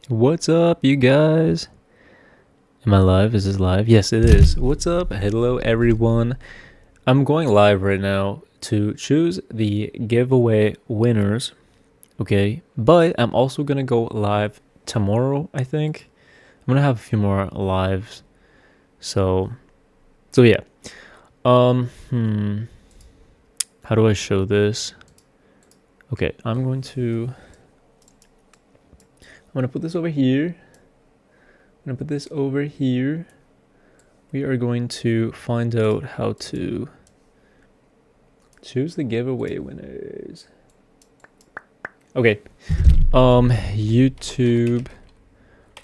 What's up, you guys? Am I live? Is this live? Yes, it is. What's up? Hello, everyone. I'm going live right now to choose the giveaway winners, okay? But I'm also gonna go live tomorrow, I think. I'm gonna have a few more lives. So yeah. Um, hmm. How do I show this? Okay, I'm gonna put this over here. I'm gonna put this over here. We are going to find out how to choose the giveaway winners. Okay. YouTube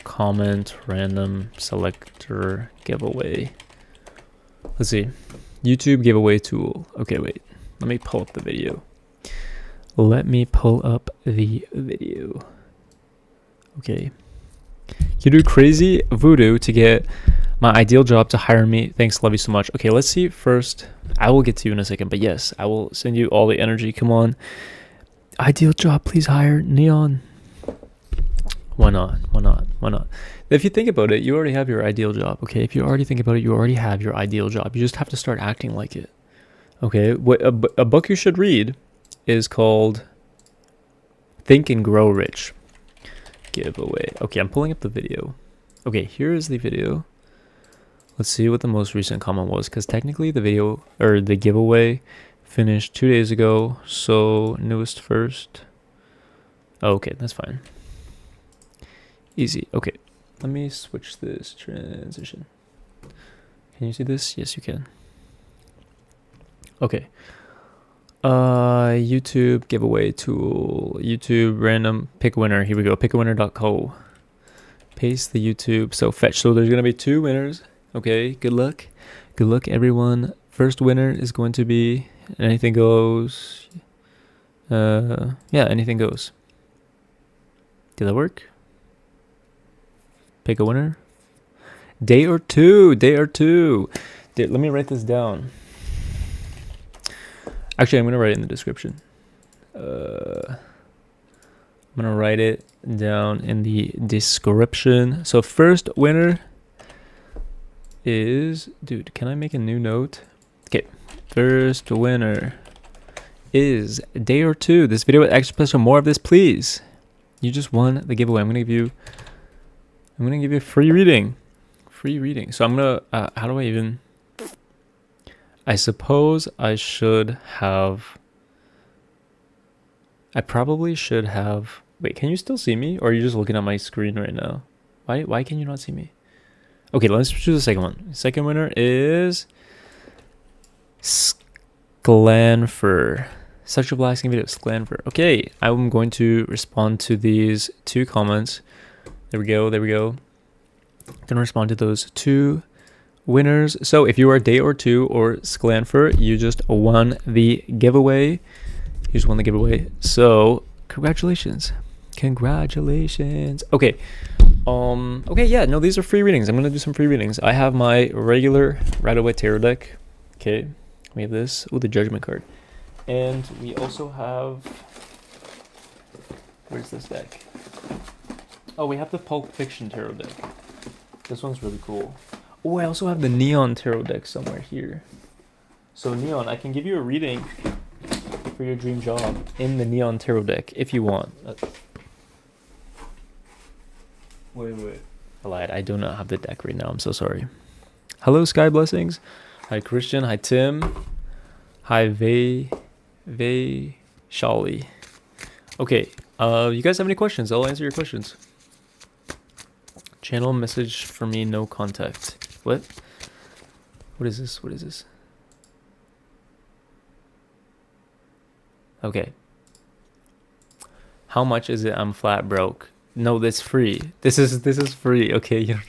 comment random selector giveaway. Let's see. YouTube giveaway tool. Okay, wait. Let me pull up the video. Okay. You do crazy voodoo to get my ideal job to hire me. Thanks, love you so much. Okay, let's see first. I will get to you in a second, but yes, I will send you all the energy. Come on. Ideal job, please hire Neon. Why not? If you think about it, you already have your ideal job, okay? If you already think about it, you already have your ideal job. You just have to start acting like it, okay? What a book you should read is called Think and Grow Rich. Giveaway. Okay, I'm pulling up the video. Okay, here is the video. Let's see what the most recent comment was, because technically the video or the giveaway finished 2 days ago, so newest first. Oh, okay, that's fine. Easy. Okay, let me switch this transition. Can you see this? Yes, you can. Okay. YouTube giveaway tool. YouTube random pick winner. Here we go. Pickawinner.co. Paste the YouTube. So fetch. So there's gonna be 2 winners. Okay. Good luck. Good luck, everyone. First winner is going to be anything goes. Yeah, anything goes. Did that work? Pick a winner. Day or two. Let me write this down. Actually, I'm going to write it in the description. I'm going to write it down in the description. So first winner is... Dude, can I make a new note? Okay. First winner is Day or Two. This video with extra special. More of this, please. You just won the giveaway. I'm going to give you a free reading. So I'm going to... how do I even... I suppose I probably should have... Wait, can you still see me? Or are you just looking at my screen right now? Why can you not see me? Okay, let's choose the second one. Second winner is... Sklanfer. Such a blasting video, Sklanfer. Okay, I'm going to respond to these 2 comments. There we go. Gonna respond to those 2 winners. So if you are Day or Two or Sklanfer, you just won the giveaway. So congratulations. Okay. Okay, yeah, no, these are free readings. I'm gonna do some free readings. I have my regular Rider-Waite tarot deck. Okay. We have this. Oh, the Judgment card. And we also have... Where's this deck? Oh, we have the Pulp Fiction tarot deck. This one's really cool. Oh, I also have the Neon tarot deck somewhere here. So Neon, I can give you a reading for your dream job in the Neon tarot deck if you want. Wait. I lied. I do not have the deck right now. I'm so sorry. Hello, Sky Blessings. Hi, Christian. Hi, Tim. Hi, Shali. Okay. You guys have any questions? I'll answer your questions. Channel message for me, no contact. What is this? Okay. How much is it? I'm flat broke. No, that's free. This is free. Okay, you don't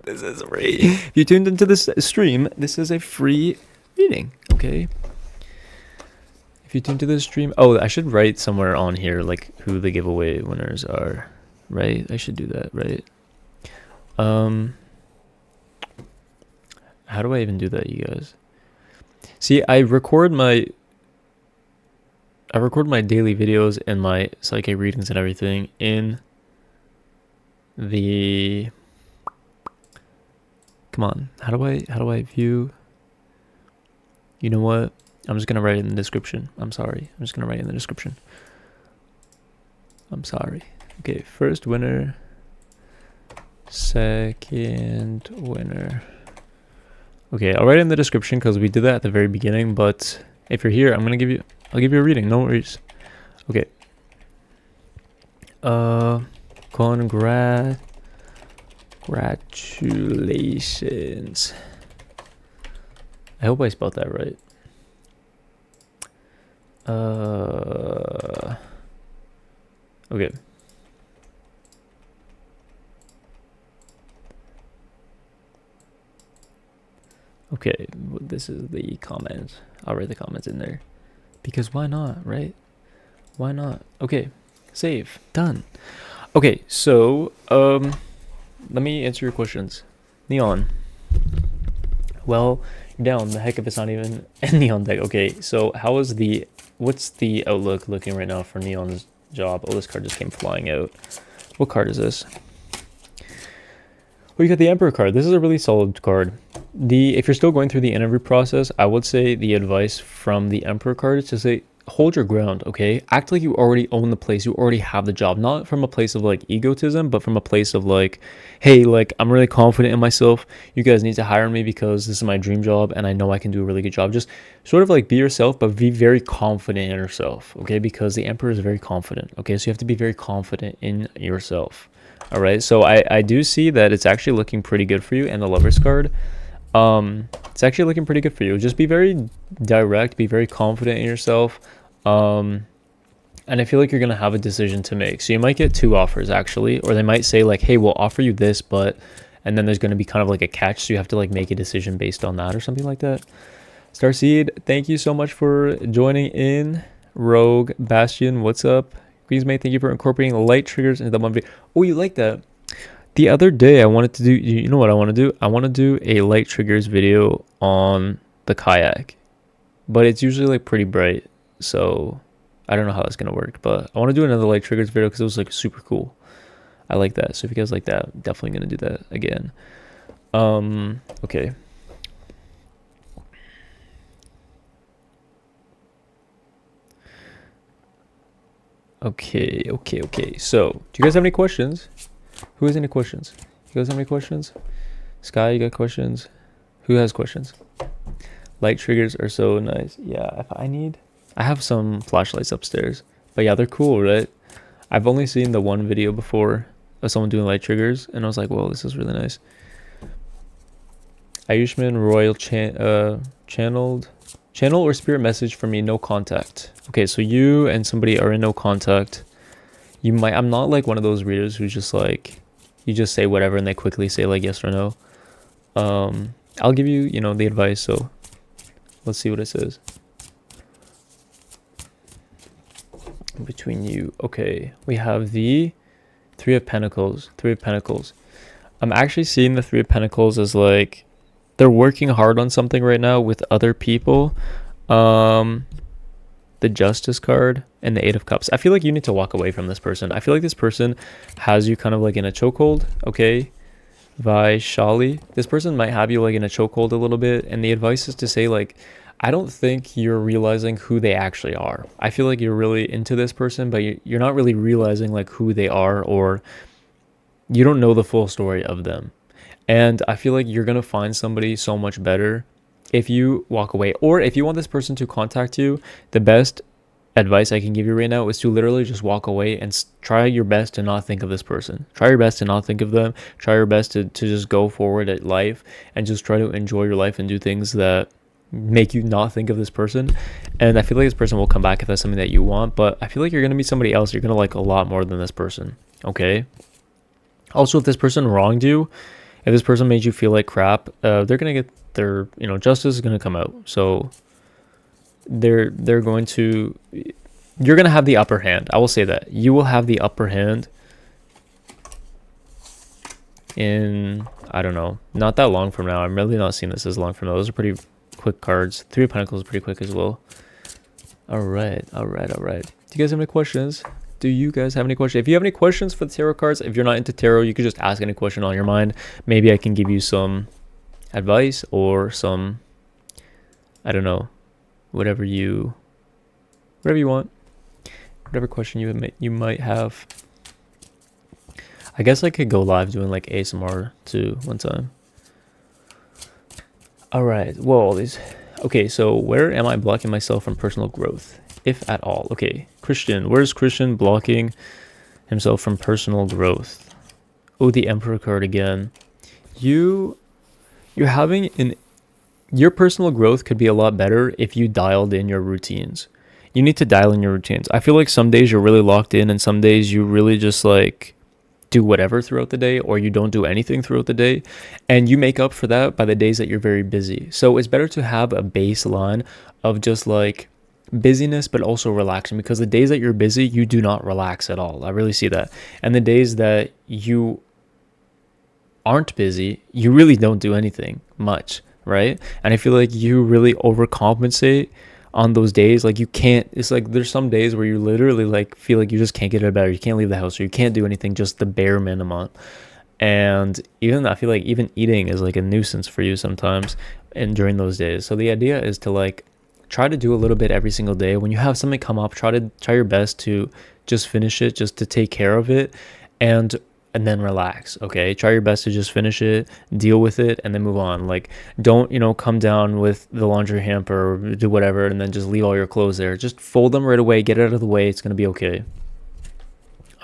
this is free. If you tuned into this stream, this is a free reading. Okay. If you tuned to this stream, oh, I should write somewhere on here like who the giveaway winners are. Right? I should do that, right? How do I even do that, you guys? See, I record my daily videos and my psychic readings and everything in the, come on, how do I view, you know what, I'm just gonna write it in the description. I'm sorry, I'm just gonna write it in the description. I'm sorry. Okay, first winner, second winner. Okay, I'll write it in the description because we did that at the very beginning, but if you're here, I'll give you a reading, no worries. Okay. Congratulations. I hope I spelled that right. Okay. Okay, this is the comments. I'll write the comments in there. Because why not, right? Why not? Okay, save. Done. Okay, so, let me answer your questions. Neon. Well, you're down. The heck if it's not even a Neon deck. Okay, so what's the outlook looking right now for Neon's job? Oh, this card just came flying out. What card is this? Well, you got the Emperor card. This is a really solid card. If you're still going through the interview process, I would say the advice from the Emperor card is to say, hold your ground, okay? Act like you already own the place, you already have the job. Not from a place of like egotism, but from a place of like, hey, like I'm really confident in myself. You guys need to hire me because this is my dream job and I know I can do a really good job. Just sort of like be yourself, but be very confident in yourself, okay? Because the Emperor is very confident, okay? So you have to be very confident in yourself. All right, so I do see that it's actually looking pretty good for you, and the Lover's card. It's actually looking pretty good for you. Just be very direct, be very confident in yourself. And I feel like you're gonna have a decision to make. So you might get 2 offers actually, or they might say like, hey, we'll offer you this, but, and then there's gonna be kind of like a catch, so you have to like make a decision based on that or something like that. Starseed, thank you so much for joining in. Rogue, Bastion, what's up? Greens mate, thank you for incorporating light triggers into the one video. Oh, you like that? The other day I wanted to do, you know what I want to do? I want to do a light triggers video on the kayak, but it's usually like pretty bright, so I don't know how that's gonna work, but I want to do another light triggers video because it was like super cool. I like that. So if you guys like that, I'm definitely gonna do that again. Okay. Okay. So, do you guys have any questions? Who has any questions? You guys have any questions? Sky, you got questions? Who has questions? Light triggers are so nice. Yeah, if I have some flashlights upstairs. But yeah, they're cool, right? I've only seen the one video before of someone doing light triggers, and I was like, whoa, this is really nice. Ayushman Royal channel or spirit message for me, no contact. Okay, so you and somebody are in no contact. I'm not like one of those readers who's just like, you just say whatever and they quickly say like yes or no. I'll give you, the advice. So let's see what it says. Between you. Okay, we have the Three of Pentacles. I'm actually seeing the Three of Pentacles as like, they're working hard on something right now with other people. The Justice card and the Eight of Cups. I feel like you need to walk away from this person. I feel like this person has you kind of like in a chokehold. Okay, Vaishali. This person might have you like in a chokehold a little bit, and the advice is to say like, I don't think you're realizing who they actually are. I feel like you're really into this person, but you're not really realizing like who they are, or you don't know the full story of them. And I feel like you're going to find somebody so much better if you walk away. Or if you want this person to contact you, the best advice I can give you right now is to literally just walk away and try your best to not think of this person. Try your best to not think of them. Try your best to just go forward at life and just try to enjoy your life and do things that make you not think of this person. And I feel like this person will come back if that's something that you want, but I feel like you're going to meet somebody else you're going to like a lot more than this person. Okay. Also, if this person wronged you, if this person made you feel like crap, they're going to get their, justice is going to come out. So they're going to, you're going to have the upper hand. I will say that you will have the upper hand in, I don't know, not that long from now. I'm really not seeing this as long from now. Those are pretty quick cards. Three of Pentacles is pretty quick as well. All right. Do you guys have any questions? Do you guys have any questions? If you have any questions for the tarot cards, if you're not into tarot, you could just ask any question on your mind. Maybe I can give you some advice or some, I don't know, whatever you want, whatever question you might have. I guess I could go live doing like ASMR too one time. All right. Well, okay. So where am I blocking myself from personal growth, if at all? Okay, Christian. Where's Christian blocking himself from personal growth? Oh, the Emperor card again. You're having your personal growth could be a lot better if you dialed in your routines. You need to dial in your routines. I feel like some days you're really locked in, and some days you really just like do whatever throughout the day, or you don't do anything throughout the day, and you make up for that by the days that you're very busy. So it's better to have a baseline of just like busyness but also relaxing, because the days that you're busy you do not relax at all. I really see that. And the days that you aren't busy you really don't do anything much, right? And I feel like you really overcompensate on those days. Like you can't, it's like there's some days where you literally like feel like you just can't get out of bed, or you can't leave the house, or you can't do anything, just the bare minimum. And even I feel like even eating is like a nuisance for you sometimes and during those days. So the idea is to like try to do a little bit every single day. When you have something come up, try your best to just finish it, just to take care of it, and then relax. Okay, try your best to just finish it, deal with it, and then move on. Like don't come down with the laundry hamper or do whatever and then just leave all your clothes there. Just fold them right away, get it out of the way. It's going to be okay.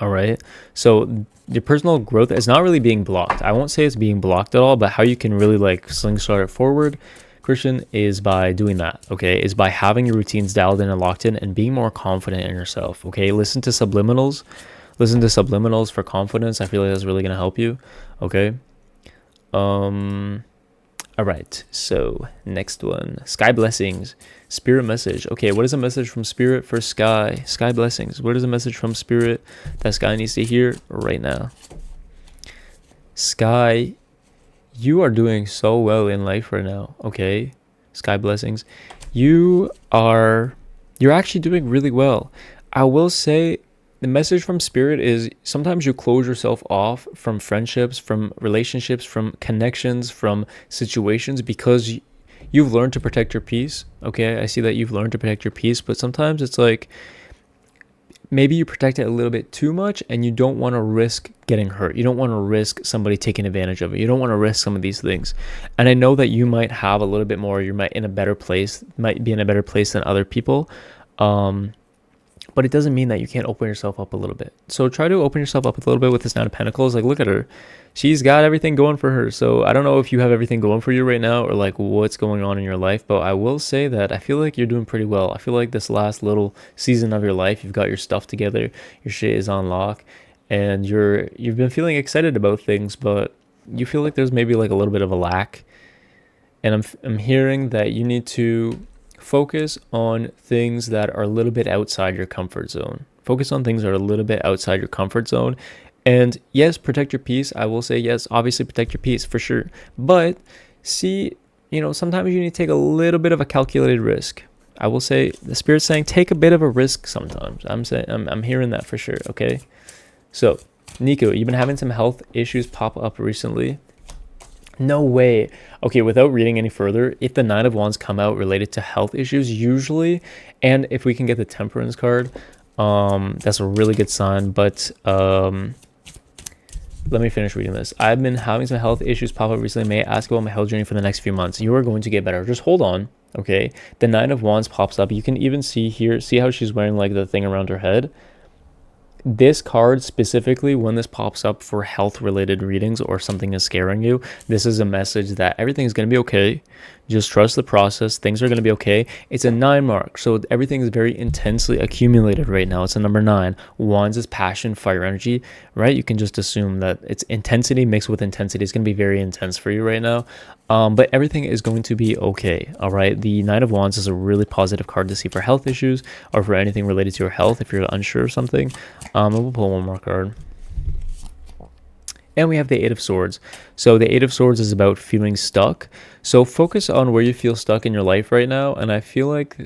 All right, so your personal growth is not really being blocked. I won't say it's being blocked at all, but how you can really like slingshot it forward, Christian, is by doing that. Okay, is by having your routines dialed in and locked in and being more confident in yourself. Okay, listen to subliminals for confidence. I feel like that's really going to help you. Okay. All right. So next one, sky blessings, spirit message. Okay. What is a message from spirit for sky blessings? What is a message from spirit that sky needs to hear right now? Sky, you are doing so well in life right now. Okay. Sky blessings. You're actually doing really well. I will say, the message from spirit is sometimes you close yourself off from friendships, from relationships, from connections, from situations, because you've learned to protect your peace. Okay, I see that you've learned to protect your peace, but sometimes it's like maybe you protect it a little bit too much and you don't want to risk getting hurt. You don't want to risk somebody taking advantage of it. You don't want to risk some of these things. And I know that you might have a little bit more, you might be in a better place than other people. But it doesn't mean that you can't open yourself up a little bit. So try to open yourself up a little bit with this Nine of Pentacles. Like, look at her. She's got everything going for her. So I don't know if you have everything going for you right now or like what's going on in your life. But I will say that I feel like you're doing pretty well. I feel like this last little season of your life, you've got your stuff together. Your shit is on lock. And you've been feeling excited about things. But you feel like there's maybe like a little bit of a lack. And I'm hearing that you need to focus on things that are a little bit outside your comfort zone. Focus on things that are a little bit outside your comfort zone. And yes, protect your peace. I will say yes, obviously protect your peace for sure. But see, sometimes you need to take a little bit of a calculated risk. I will say the spirit's saying take a bit of a risk sometimes. I'm hearing that for sure. Okay. So Nico, you've been having some health issues pop up recently. No way. Okay, without reading any further, if the Nine of Wands come out related to health issues, usually, and if we can get the Temperance card, that's a really good sign. But let me finish reading this. I've been having some health issues pop up recently. May I ask about my health journey for the next few months? You are going to get better. Just hold on. Okay. The Nine of Wands pops up. You can even see here, see how she's wearing like the thing around her head. This card specifically, when this pops up for health related readings or something is scaring you, this is a message that everything is going to be okay. Just trust the process. Things are going to be okay. It's a 9 mark. So everything is very intensely accumulated right now. It's a number 9. Wands is passion, fire energy, right? You can just assume that it's intensity mixed with intensity. It's going to be very intense for you right now. But everything is going to be okay. All right. The Nine of Wands is a really positive card to see for health issues or for anything related to your health. If you're unsure of something, we'll pull one more card. And we have the Eight of Swords. So the Eight of Swords is about feeling stuck. So focus on where you feel stuck in your life right now. And I feel like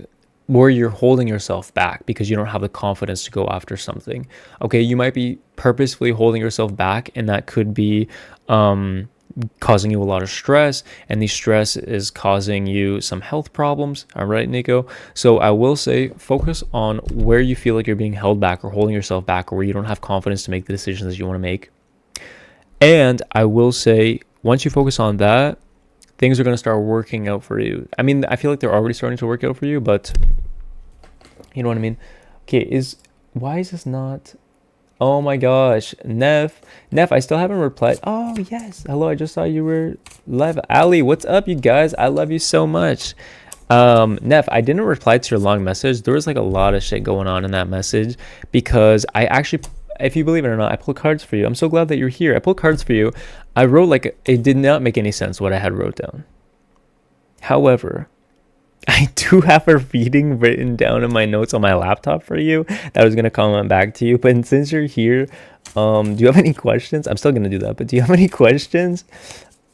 where you're holding yourself back because you don't have the confidence to go after something. Okay, you might be purposefully holding yourself back, and that could be causing you a lot of stress, and the stress is causing you some health problems. All right, Nico. So I will say focus on where you feel like you're being held back or holding yourself back, or where you don't have confidence to make the decisions that you want to make. And I will say once you focus on that, things are going to start working out for you. I mean, I feel like they're already starting to work out for you, but you know what I mean? Okay, why is this not? Oh my gosh, Neff, I still haven't replied. Oh yes, hello, I just saw you were live. Ali, what's up, you guys? I love you so much. Neff, I didn't reply to your long message. There was like a lot of shit going on in that message because I actually, if you believe it or not, I pulled cards for you. I'm so glad that you're here. I pulled cards for you. I wrote like, it did not make any sense what I had wrote down. However, I do have a reading written down in my notes on my laptop for you that I was going to comment back to you. But since you're here, do you have any questions? I'm still going to do that, but do you have any questions?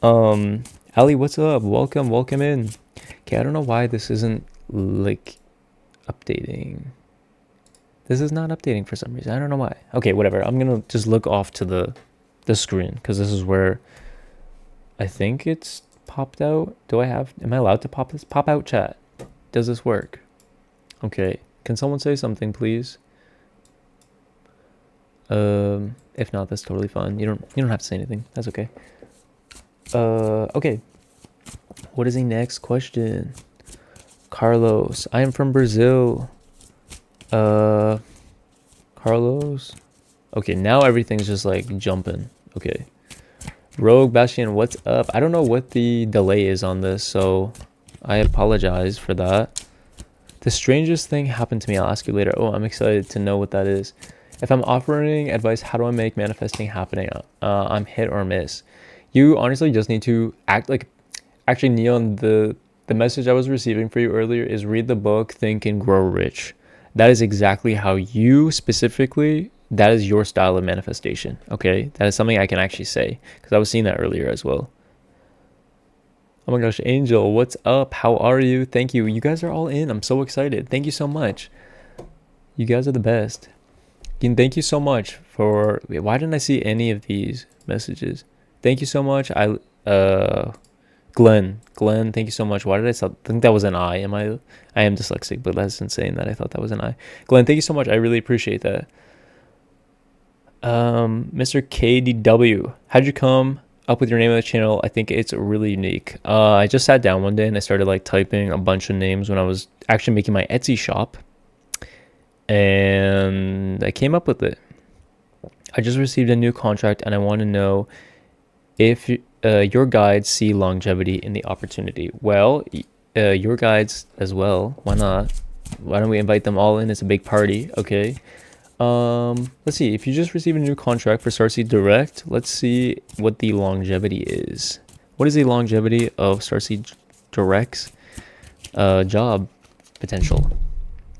Ali, what's up? Welcome in. Okay, I don't know why this isn't like updating. This is not updating for some reason. I don't know why. Okay, whatever. I'm going to just look off to the screen because this is where I think it's popped out. Am I allowed to pop this? Pop out chat. Does this work? Okay. Can someone say something, please? If not, that's totally fine. You don't have to say anything. That's okay. Okay. What is the next question? Carlos. I am from Brazil. Carlos. Okay, now everything's just like jumping. Okay. Rogue Bastion, what's up? I don't know what the delay is on this, so I apologize for that. The strangest thing happened to me. I'll ask you later. Oh, I'm excited to know what that is. If I'm offering advice, how do I make manifesting happening? I'm hit or miss. You honestly just need to act like... Actually, Neon, the message I was receiving for you earlier is read the book, Think and Grow Rich. That is exactly how you specifically... That is your style of manifestation, okay? That is something I can actually say because I was seeing that earlier as well. Oh my gosh, Angel, what's up? How are you? Thank you. You guys are all in. I'm so excited. Thank you so much. You guys are the best. And thank you so much for... Wait, why didn't I see any of these messages? Thank you so much. Glenn, thank you so much. Why did I think that was an I? I am dyslexic, but that's insane that I thought that was an I. Glenn, thank you so much. I really appreciate that. Mr. KDW, how'd you come up with your name of the channel? I think it's really unique. I just sat down one day and I started like typing a bunch of names when I was actually making my Etsy shop, and I came up with it. I just received a new contract and I want to know if your guides see longevity in the opportunity. Well, your guides as well. Why not? Why don't we invite them all in? It's a big party. Okay. Let's see. If you just received a new contract for Starseed Direct, let's see what the longevity is. What is the longevity of Starseed Direct's job potential?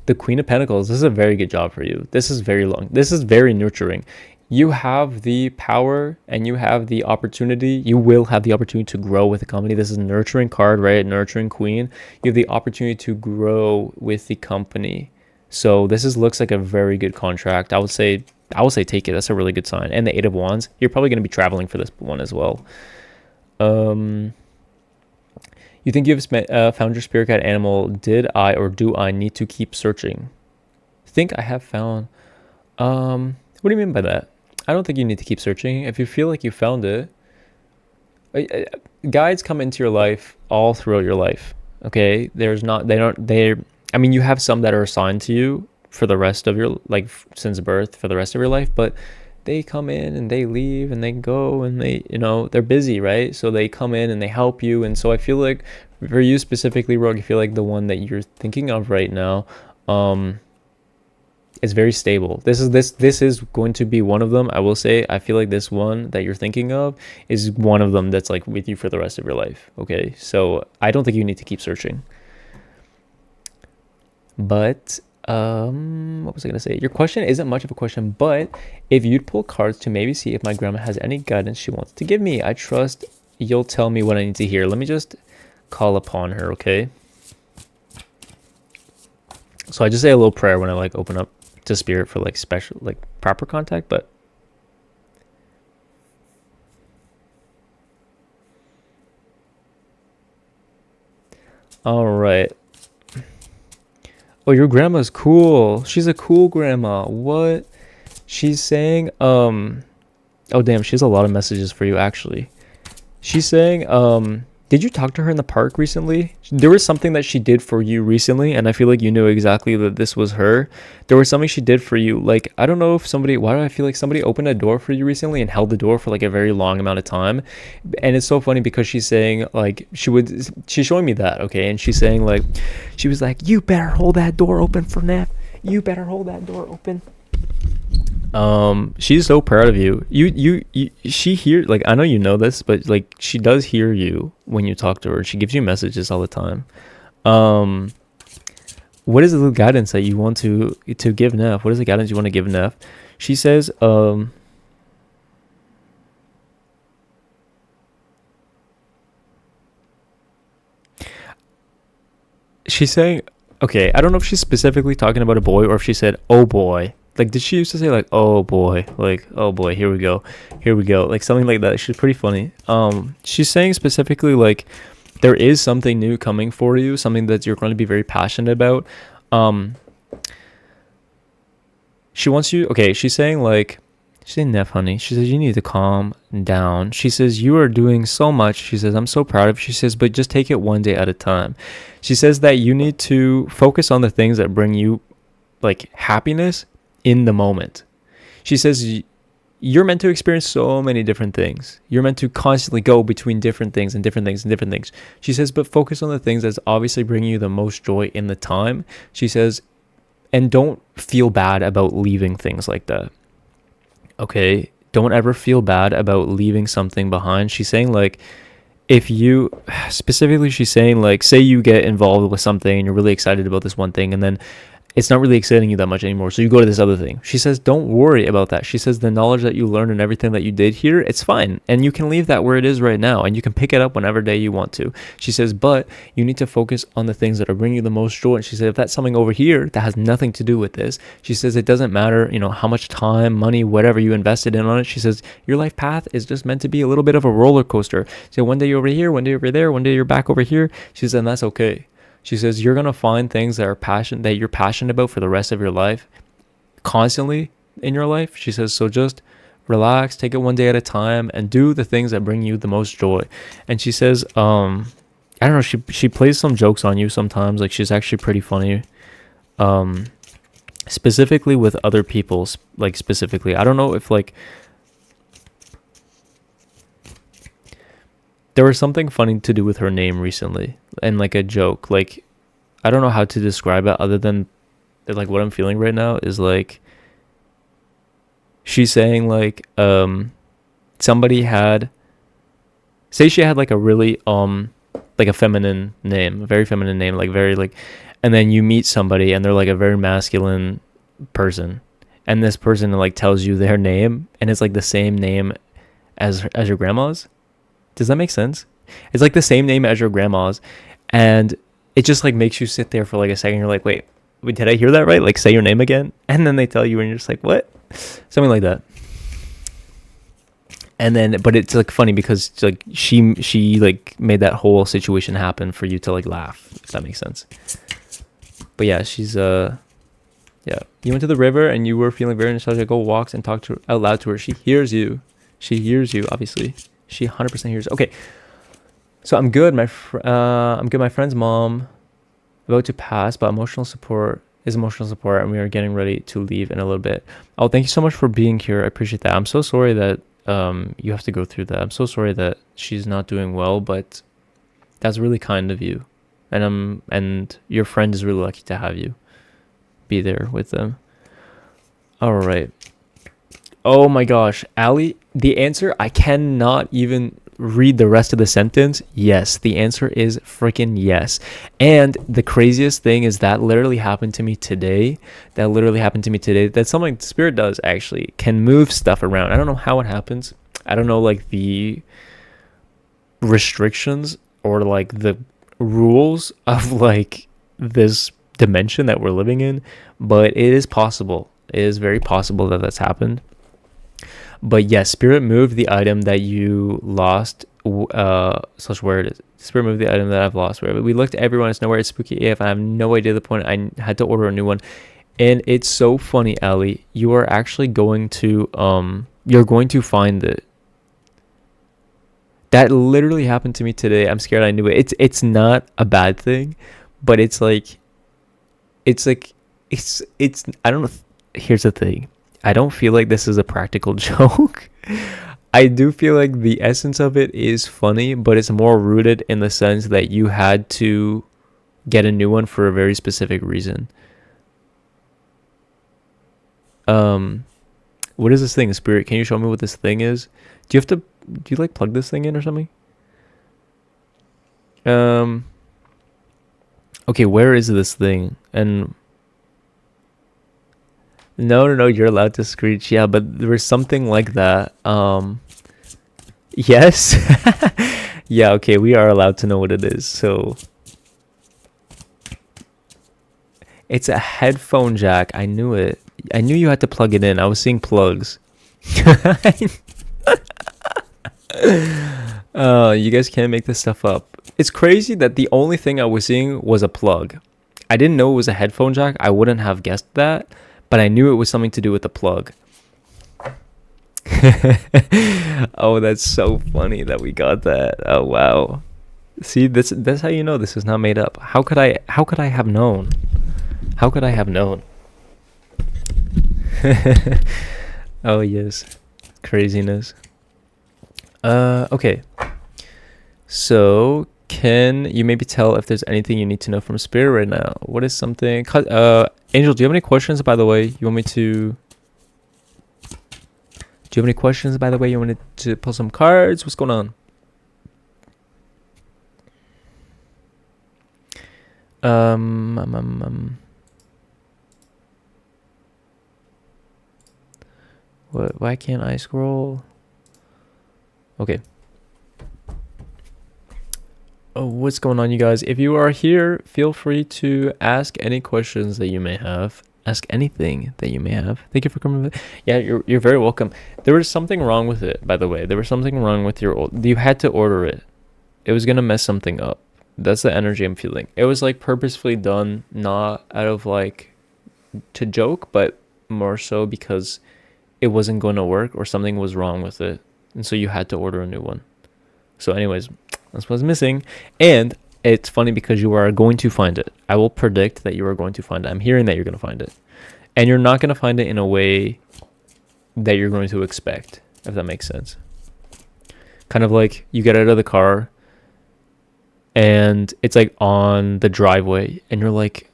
The Queen of Pentacles. This is a very good job for you. This is very long. This is very nurturing. You have the power and you have the opportunity. You will have the opportunity to grow with the company. This is a nurturing card, right? Nurturing Queen. You have the opportunity to grow with the company. So this looks like a very good contract. I would say take it. That's a really good sign. And the Eight of Wands, you're probably going to be traveling for this one as well. You think you've found your spirit guide animal? Did I or do I need to keep searching? Think I have found. What do you mean by that? I don't think you need to keep searching. If you feel like you found it, guides come into your life all throughout your life. Okay, I mean, you have some that are assigned to you for the rest of your, like, since birth, for the rest of your life, but they come in and they leave and they go and they, they're busy, right? So they come in and they help you. And so I feel like for you specifically, Rogue, I feel like the one that you're thinking of right now is very stable. This is going to be one of them. I will say, I feel like this one that you're thinking of is one of them that's like with you for the rest of your life. Okay, so I don't think you need to keep searching. But what was I gonna say? Your question isn't much of a question, but if you'd pull cards to maybe see if my grandma has any guidance she wants to give me, I trust you'll tell me what I need to hear. Let me just call upon her, okay? So I just say a little prayer when I like open up to spirit for like special, like proper contact. But all right. Oh, your grandma's cool. She's a cool grandma. What? She's saying, oh damn, she has a lot of messages for you actually. She's saying, did you talk to her in the park recently? There was something that she did for you recently, and I feel like you knew exactly that this was her. There was something she did for you. Like, I don't know if somebody, why do I feel like somebody opened a door for you recently and held the door for like a very long amount of time? And it's so funny because she's saying, like, she's showing me that, okay? And she's saying, like, she was like, you better hold that door open for Neff. You better hold that door open. She's so proud of you. She hear, like, I know you know this, but like she does hear you when you talk to her. She gives you messages all the time. What is the guidance that you want to give Neff? What is the guidance you want to give Neff? She says, she's saying, okay, I don't know if she's specifically talking about a boy or if she said, oh boy. Like, did she used to say like, oh boy, like, oh boy, here we go, like something like that? She's pretty funny. She's saying specifically like there is something new coming for you, something that you're going to be very passionate about. She wants you. Okay, she's saying like, she's saying, Neff, honey. She says you need to calm down. She says you are doing so much. She says I'm so proud of you. She says, but just take it one day at a time. She says that you need to focus on the things that bring you like happiness in the moment. She says you're meant to experience so many different things. You're meant to constantly go between different things and different things and different things. She says, but focus on the things that's obviously bringing you the most joy in the time. She says, and don't feel bad about leaving things like that. Okay? Don't ever feel bad about leaving something behind. She's saying like, if you specifically, she's saying like, say you get involved with something and you're really excited about this one thing and then it's not really exciting you that much anymore, so you go to this other thing. She says don't worry about that. She says the knowledge that you learned and everything that you did here, it's fine, and you can leave that where it is right now and you can pick it up whenever day you want to. She says, but you need to focus on the things that are bringing you the most joy. And she said if that's something over here that has nothing to do with this, she says it doesn't matter, you know, how much time, money, whatever you invested in on it. She says your life path is just meant to be a little bit of a roller coaster. So one day you're over here, one day you're over there, one day you're back over here. She says, and that's okay. She says you're going to find things that you're passionate about for the rest of your life, constantly in your life. She says, so just relax, take it one day at a time, and do the things that bring you the most joy. And she says, I don't know, she plays some jokes on you sometimes. Like, she's actually pretty funny. Specifically with other people, like, specifically. I don't know if, like, there was something funny to do with her name recently, and like a joke. Like, I don't know how to describe it other than like what I'm feeling right now is like she's saying like somebody had, say she had like a really like a feminine name, a very feminine name, like very like, and then you meet somebody and they're like a very masculine person, and this person like tells you their name and it's like the same name as your grandma's. Does that make sense? It's like the same name as your grandma's, and it just like makes you sit there for like a second. You're like, wait, did I hear that right? Like, say your name again. And then they tell you and you're just like, what? Something like that. And then, but it's like funny because like she like made that whole situation happen for you to like laugh, if that makes sense. But yeah, she's yeah. You went to the river and you were feeling very nostalgic. Go walks and talk to her out loud to her. She hears you. She hears you, obviously. She 100% hears. Okay, so I'm good. I'm good. My friend's mom about to pass, but emotional support, and we are getting ready to leave in a little bit. Oh, thank you so much for being here. I appreciate that. I'm so sorry that you have to go through that. I'm so sorry that she's not doing well, but that's really kind of you, and your friend is really lucky to have you be there with them. All right. Oh my gosh, Ali, the answer, I cannot even read the rest of the sentence. Yes, the answer is freaking yes. And the craziest thing is that literally happened to me today. That's something Spirit does, actually, can move stuff around. I don't know how it happens. I don't know like the restrictions or like the rules of like this dimension that we're living in, but it is possible. It is very possible that that's happened. But yes, spirit moved the item that you lost. Slash where it is. Spirit moved the item that I've lost. Where we looked everyone. It's nowhere. It's spooky AF. I have no idea the point. I had to order a new one, and it's so funny, Ali. You are actually going to you're going to find it. That literally happened to me today. I'm scared I knew it. It's not a bad thing, but it's like I don't know. Here's the thing. I don't feel like this is a practical joke. I do feel like the essence of it is funny, but it's more rooted in the sense that you had to get a new one for a very specific reason. What is this thing, Spirit? Can you show me what this thing is? Do you like plug this thing in or something? Okay, where is this thing? And no, you're allowed to screech. Yeah, but there was something like that. Yes. Yeah, okay, we are allowed to know what it is. So it's a headphone jack. I knew it. I knew you had to plug it in. I was seeing plugs. You guys can't make this stuff up. It's crazy that the only thing I was seeing was a plug. I didn't know it was a headphone jack. I wouldn't have guessed that, but I knew it was something to do with the plug. Oh, that's so funny that we got that. Oh wow. See, that's how you know this is not made up. How could I have known? How could I have known? Oh yes. Craziness. Okay. So, can you maybe tell if there's anything you need to know from Spirit right now? What is something? Angel, do you have any questions, by the way? You want me to... Do you have any questions, by the way? You wanted to pull some cards? What's going on? What? Why can't I scroll? Okay. Oh, what's going on, you guys? If you are here, feel free to ask any questions that you may have. Ask anything that you may have. Thank you for coming. Yeah, you're very welcome. There was something wrong with it, by the way. There was something wrong with your old... You had to order it. It was gonna mess something up. That's the energy I'm feeling. It was like purposefully done, not out of like to joke, but more so because it wasn't going to work or something was wrong with it, and so you had to order a new one. So anyways, that's what's missing. And it's funny because you are going to find it. I will predict that you are going to find it. I'm hearing that you're going to find it, and you're not going to find it in a way that you're going to expect, if that makes sense. Kind of like you get out of the car and it's like on the driveway and you're like,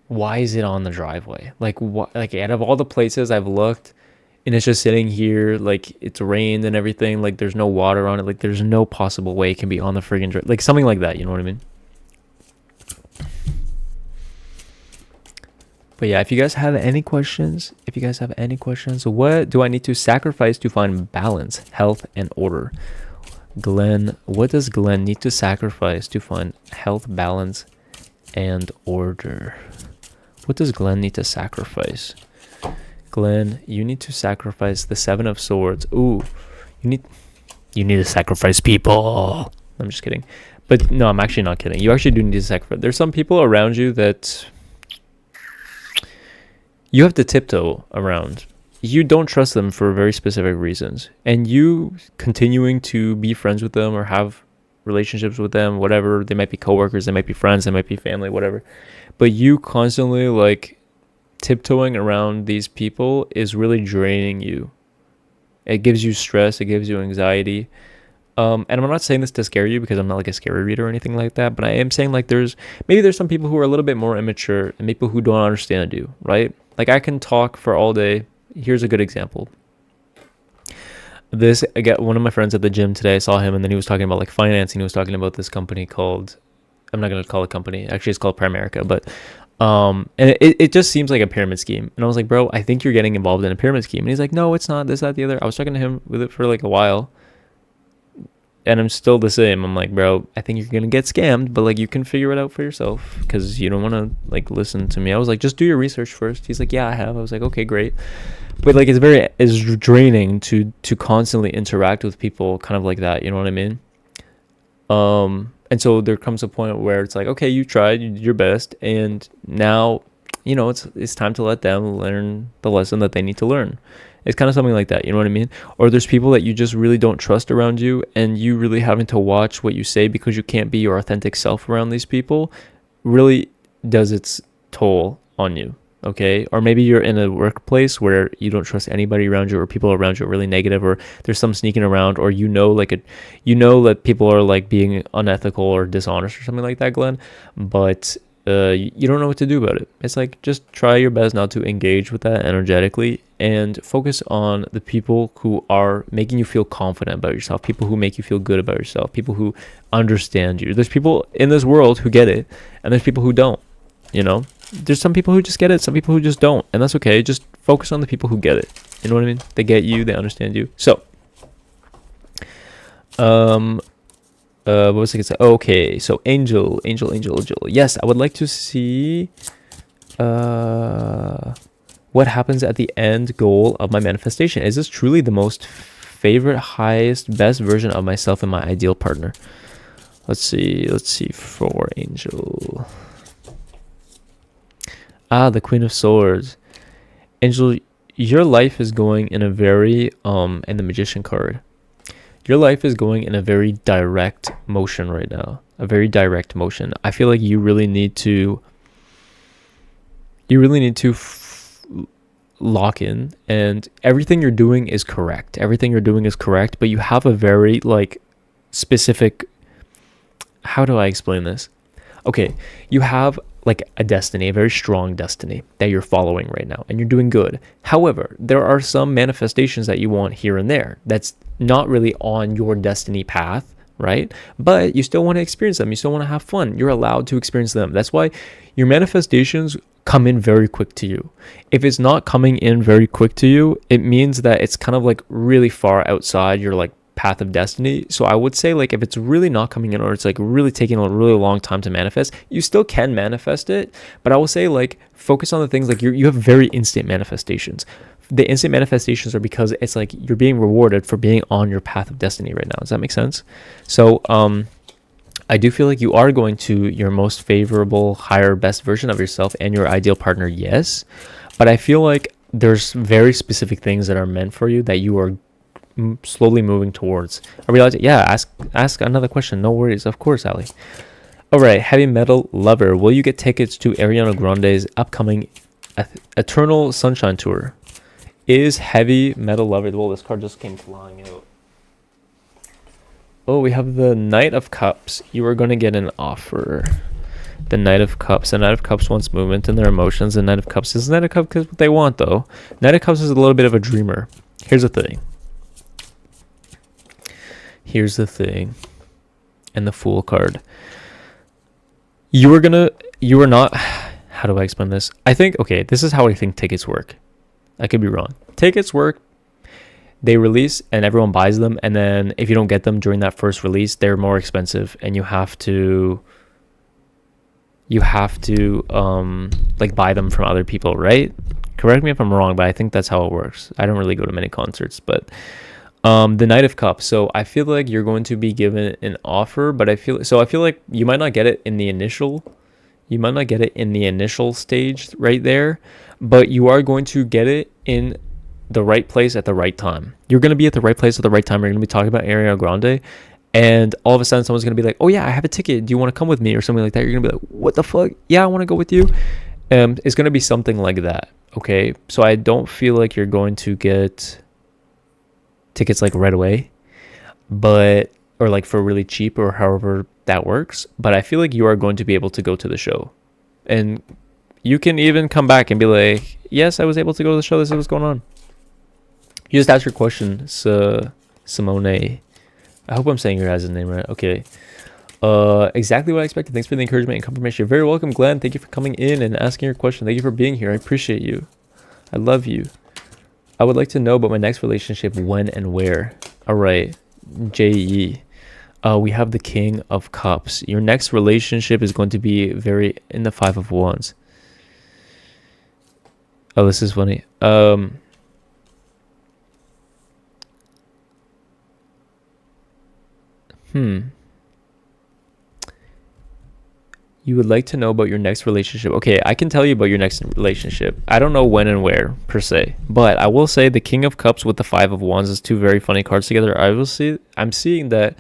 why is it on the driveway? Like what? Like out of all the places I've looked, and it's just sitting here, like it's rained and everything, like there's no water on it, like there's no possible way it can be on the friggin' drive, like something like that, you know what I mean? But yeah, if you guys have any questions, what do I need to sacrifice to find balance, health, and order? Glenn, what does Glenn need to sacrifice to find health, balance, and order? What does Glenn need to sacrifice? Glenn, you need to sacrifice the 7 of Swords. Ooh, you need to sacrifice people. I'm just kidding. But no, I'm actually not kidding. You actually do need to sacrifice. There's some people around you that you have to tiptoe around. You don't trust them for very specific reasons. And you continuing to be friends with them or have relationships with them, whatever, they might be coworkers, they might be friends, they might be family, whatever. But you constantly like tiptoeing around these people is really draining you. It gives you stress, it gives you anxiety. And I'm not saying this to scare you because I'm not like a scary reader or anything like that, but I am saying like there's some people who are a little bit more immature and people who don't understand you, right? Like I can talk for all day. Here's a good example. I got one of my friends at the gym today. I saw him and then he was talking about like financing. He was talking about this company called, I'm not going to call it company. Actually, it's called Primerica, but and it just seems like a pyramid scheme. And I was like, bro, I think you're getting involved in a pyramid scheme. And he's like, no, it's not this, that, the other. I was talking to him with it for like a while. and I'm still the same. I'm like, bro, I think you're gonna get scammed, but like you can figure it out for yourself because you don't want to like listen to me. I was like, just do your research first. He's like, yeah, I have. I was like, okay, great. But like it's draining to constantly interact with people kind of like that. You know what I mean? And so there comes a point where it's like, okay, you tried, you did your best, and now, you know, it's time to let them learn the lesson that they need to learn. It's kind of something like that, you know what I mean? Or there's people that you just really don't trust around you, and you really having to watch what you say because you can't be your authentic self around these people really does its toll on you, okay? Or maybe you're in a workplace where you don't trust anybody around you, or people around you are really negative, or there's some sneaking around, or you know that people are like being unethical or dishonest or something like that, Glenn, but you don't know what to do about it. It's like, just try your best not to engage with that energetically and focus on the people who are making you feel confident about yourself, people who make you feel good about yourself, people who understand you. There's people in this world who get it, and there's people who don't, you know? There's some people who just get it, some people who just don't, and that's okay. Just focus on the people who get it. You know what I mean? They get you, they understand you. So, what was I gonna say? Okay, so Angel. Yes, I would like to see what happens at the end goal of my manifestation. Is this truly the most favorite, highest, best version of myself and my ideal partner? Let's see for Angel. The Queen of Swords. Angel, your life is going in a very and the Magician card. Your life is going in a very direct motion right now. A very direct motion. I feel like you really need to lock in, and everything you're doing is correct. But you have a very like specific, how do I explain this? Okay, you have like a destiny, a very strong destiny that you're following right now, and you're doing good. However, there are some manifestations that you want here and there that's not really on your destiny path, right? But you still want to experience them. You still want to have fun. You're allowed to experience them. That's why your manifestations come in very quick to you. If it's not coming in very quick to you, it means that it's kind of like really far outside your like path of destiny. So I would say, like, if it's really not coming in, or it's like really taking a really long time to manifest, you still can manifest it. But I will say, like, focus on the things like you have very instant manifestations. The instant manifestations are because it's like you're being rewarded for being on your path of destiny right now. Does that make sense? So I do feel like you are going to your most favorable, higher, best version of yourself and your ideal partner, yes. But I feel like there's very specific things that are meant for you that you are slowly moving towards. I realize, yeah, ask another question. No worries. Of course, Ali. All right, heavy metal lover. Will you get tickets to Ariana Grande's upcoming Eternal Sunshine Tour? Is heavy metal lover... Well, this card just came flying out. Oh, we have the Knight of Cups. You are going to get an offer. The Knight of Cups. The Knight of Cups wants movement in their emotions. The Knight of Cups is Knight of Cups what they want, though. Knight of Cups is a little bit of a dreamer. Here's the thing. And the Fool card. You are not... How do I explain this? I think, okay, this is how I think tickets work. I could be wrong. Tickets work. They release and everyone buys them, and then if you don't get them during that first release, they're more expensive, and you have to like buy them from other people, right? Correct me if I'm wrong, but I think that's how it works. I don't really go to many concerts, but the Knight of Cups. So I feel like you're going to be given an offer, but I feel like you might not get it in the initial. You might not get it in the initial stage right there, but you are going to get it in the right place at the right time. You're going to be at the right place at the right time. You're going to be talking about Ariana Grande, and all of a sudden someone's going to be like, oh yeah, I have a ticket. Do you want to come with me? Or something like that. You're going to be like, what the fuck? Yeah, I want to go with you. It's going to be something like that. Okay. So I don't feel like you're going to get tickets like right away, or like for really cheap, or however that works. But I feel like you are going to be able to go to the show, and you can even come back and be like, yes, I was able to go to the show. This is what's going on. You just ask your question, Simone. I hope I'm saying your guys' name right. Okay. Exactly what I expected. Thanks for the encouragement and confirmation. You're very welcome, Glenn. Thank you for coming in and asking your question. Thank you for being here. I appreciate you. I love you. I would like to know about my next relationship, when and where. All right. J.E. We have the King of Cups. Your next relationship is going to be very in the Five of Wands. Oh, this is funny. You would like to know about your next relationship. Okay, I can tell you about your next relationship. I don't know when and where per se, but I will say the King of Cups with the Five of Wands is two very funny cards together. I'm seeing that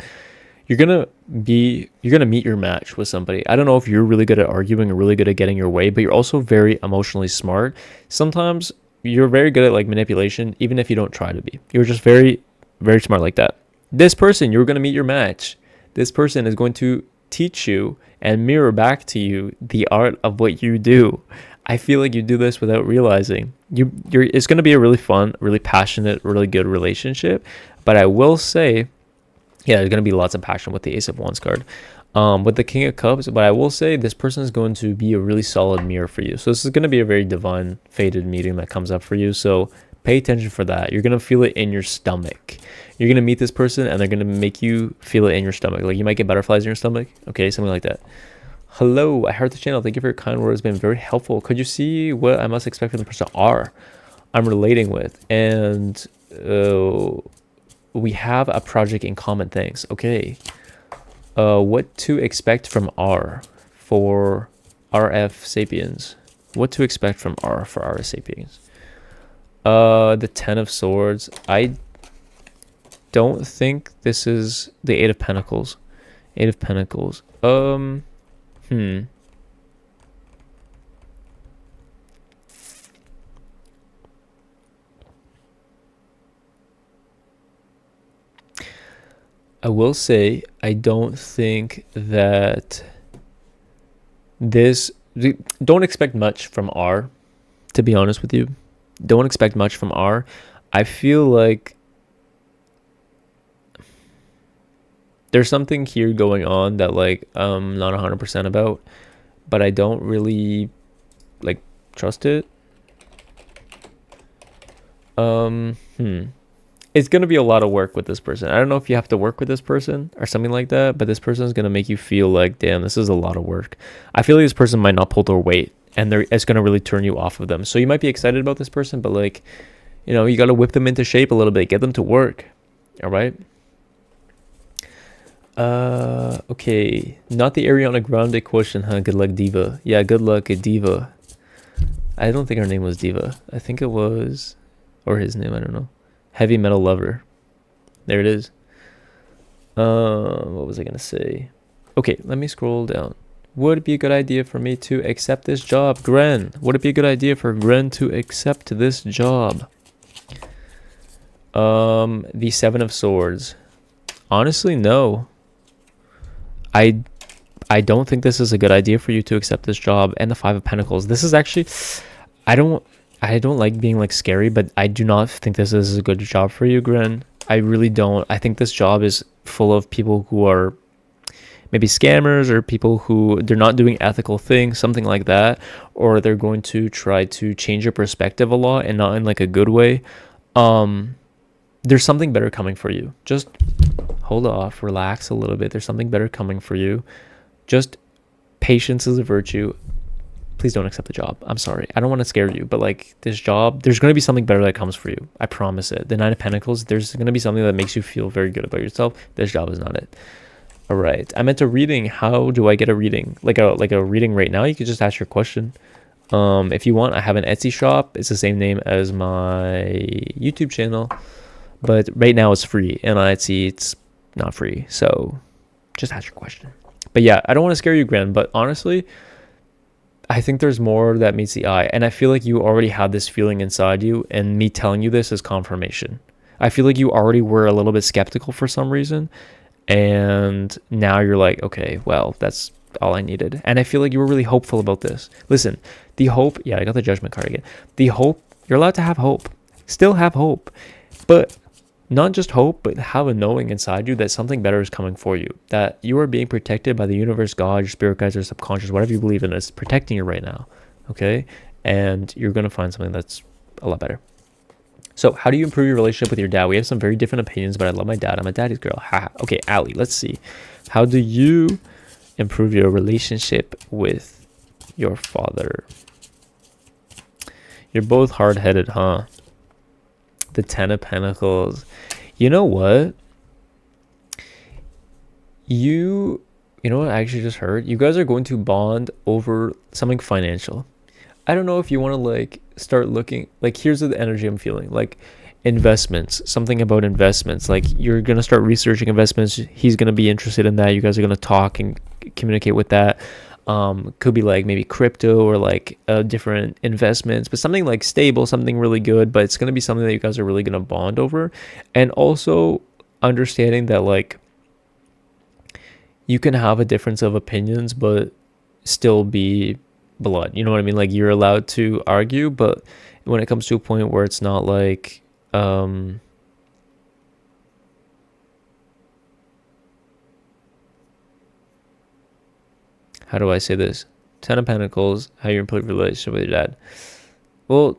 you're gonna meet your match with somebody. I don't know if you're really good at arguing or really good at getting your way, but you're also very emotionally smart. Sometimes you're very good at like manipulation, even if you don't try to be. You're just very, very smart like that. This person, you're gonna meet your match. This person is going to teach you and mirror back to you the art of what you do. I feel like you do this without realizing. It's going to be a really fun, really passionate, really good relationship. But I will say, yeah, there's going to be lots of passion with the Ace of Wands card. With the King of Cups, but I will say this person is going to be a really solid mirror for you. So this is going to be a very divine, fated meeting that comes up for you. So pay attention for that. You're going to feel it in your stomach. You're going to meet this person and they're going to make you feel it in your stomach. Like you might get butterflies in your stomach. Okay, something like that. Hello, I heard the channel. Thank you for your kind words. It's been very helpful. Could you see what I must expect from the person I'm relating with? And we have a project in common. Thanks. Okay. What to expect from R for RF Sapiens? What to expect from R for RF Sapiens? The Ten of Swords. I don't think this is the Eight of Pentacles. Eight of Pentacles. I will say I don't think that don't expect much from R, to be honest with you. Don't expect much from R. I feel like there's something here going on that like I'm not 100% about, but I don't really like trust it. It's going to be a lot of work with this person. I don't know if you have to work with this person or something like that, but this person is going to make you feel like, damn, this is a lot of work. I feel like this person might not pull their weight and it's going to really turn you off of them. So you might be excited about this person, but like, you know, you got to whip them into shape a little bit, get them to work. All right. Okay. Not the Ariana Grande question, huh? Good luck, Diva. Yeah, good luck, Diva. I don't think her name was Diva. I think it was, or his name, I don't know. Heavy Metal Lover. There it is. What was I gonna say? Okay, let me scroll down. Would it be a good idea for me to accept this job, Gren? Would it be a good idea for Gren to accept this job? The Seven of Swords. Honestly, no. I don't think this is a good idea for you to accept this job. And the Five of Pentacles. This is actually, I don't like being like scary, but I do not think this is a good job for you, Gren. I really don't. I think this job is full of people who are maybe scammers or people who they're not doing ethical things, something like that, or they're going to try to change your perspective a lot and not in like a good way. There's something better coming for you. Just hold off, relax a little bit. There's something better coming for you. Just patience is a virtue. Please don't accept the job. I'm sorry. I don't want to scare you, but like this job, there's going to be something better that comes for you. I promise it. The Nine of Pentacles, there's going to be something that makes you feel very good about yourself. This job is not it. All right. I meant a reading. How do I get a reading? Like a reading right now? You could just ask your question. If you want, I have an Etsy shop. It's the same name as my YouTube channel, but right now it's free, and on Etsy it's not free. So just ask your question. But yeah, I don't want to scare you, Gran, but honestly, I think there's more that meets the eye. And I feel like you already had this feeling inside you, and me telling you this is confirmation. I feel like you already were a little bit skeptical for some reason, and now you're like, okay, well, that's all I needed. And I feel like you were really hopeful about this. Listen, the hope, yeah, I got the Judgment card again. The hope, you're allowed to have hope. Still have hope. But not just hope, but have a knowing inside you that something better is coming for you. That you are being protected by the universe, God, your spirit guides, or subconscious, whatever you believe in is protecting you right now. Okay? And you're going to find something that's a lot better. So how do you improve your relationship with your dad? We have some very different opinions, but I love my dad. I'm a daddy's girl. Haha. Okay, Ali, let's see. How do you improve your relationship with your father? You're both hard-headed, huh? The 10 of Pentacles. You know what? You know what I actually just heard? You guys are going to bond over something financial. I don't know if you want to like start looking, like here's the energy I'm feeling, like investments, something about investments. Like you're going to start researching investments. He's going to be interested in that. You guys are going to talk and communicate with that. Could be like maybe crypto or like different investments, but something like stable, something really good, but it's going to be something that you guys are really going to bond over. And also understanding that like you can have a difference of opinions, but still be blood. You know what I mean? Like you're allowed to argue, but when it comes to a point where it's not like, how do I say this? 10 of Pentacles, how you improve your relationship with your dad. Well,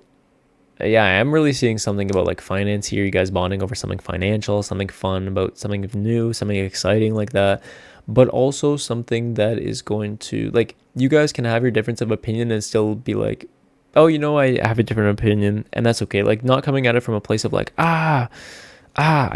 yeah, I am really seeing something about like finance here. You guys bonding over something financial, something fun, about something new, something exciting like that. But also something that is going to like, you guys can have your difference of opinion and still be like, oh, you know, I have a different opinion, and that's okay. Like not coming at it from a place of like, I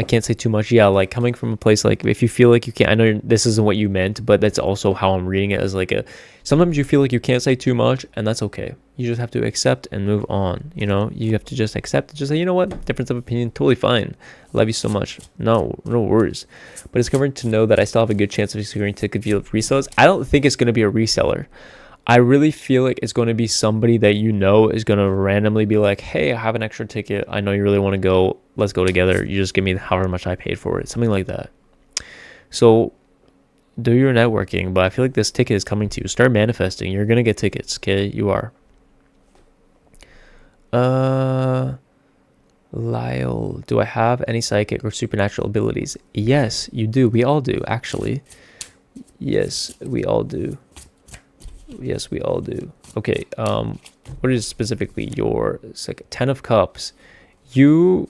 can't say too much. Yeah, like coming from a place like if you feel like you can't, I know this isn't what you meant, but that's also how I'm reading it as like a, sometimes you feel like you can't say too much, and that's okay. You just have to accept and move on. You know, you have to just accept, just say, you know what, difference of opinion, totally fine. I love you so much. No worries. But it's going to know that I still have a good chance of securing ticket view of resellers. I don't think it's going to be a reseller. I really feel like it's going to be somebody that you know is going to randomly be like, hey, I have an extra ticket. I know you really want to go. Let's go together. You just give me however much I paid for it. Something like that. So do your networking, but I feel like this ticket is coming to you. Start manifesting. You're going to get tickets, okay? You are. Lyle, do I have any psychic or supernatural abilities? Yes, you do. We all do, actually. Yes, we all do. Yes, we all do. Okay, what is specifically your 10 of Cups? You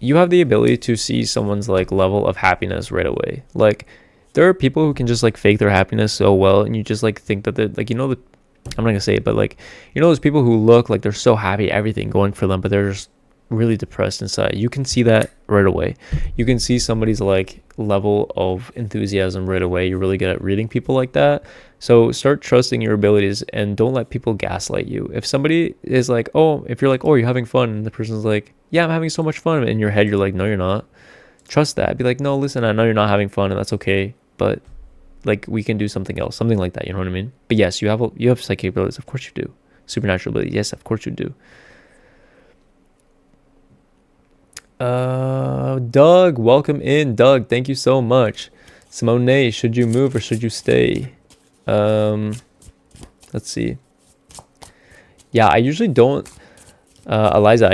have the ability to see someone's like level of happiness right away. Like there are people who can just like fake their happiness so well, and you just like think that they're like, you know, I'm not gonna say it, but like, you know, those people who look like they're so happy, everything going for them, but they're just really depressed inside. You can see that right away. You can see somebody's like level of enthusiasm right away. You're really good at reading people like that. So start trusting your abilities and don't let people gaslight you. If somebody is like, oh, if you're like, oh, you're having fun, and the person's like, yeah, I'm having so much fun, in your head you're like, no, you're not. Trust that. Be like, no, listen, I know you're not having fun, and that's okay, but like we can do something else, something like that. You know what I mean? But yes, you have psychic abilities. Of course you do. Supernatural abilities. Yes, of course you do. Doug, welcome in. Doug, thank you so much. Simone, should you move or should you stay? Let's see. Yeah, I usually don't. Eliza,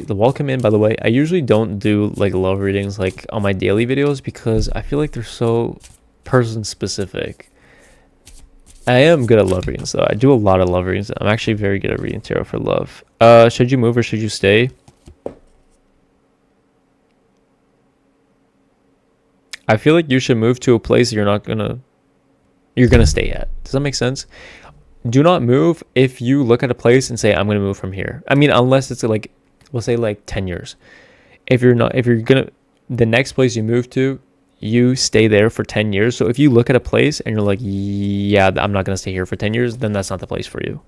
welcome in, by the way. I usually don't do like love readings like on my daily videos because I feel like they're so person specific. I am good at love readings though. I do a lot of love readings. I'm actually very good at reading tarot for love. Should you move or should you stay? I feel like you should move to a place you're gonna stay at. Does that make sense? Do not move if you look at a place and say, I'm gonna move from here. I mean, unless it's like, we'll say like 10 years. If you're the next place you move to, you stay there for 10 years. So if you look at a place and you're like, yeah, I'm not gonna stay here for 10 years, then that's not the place for you.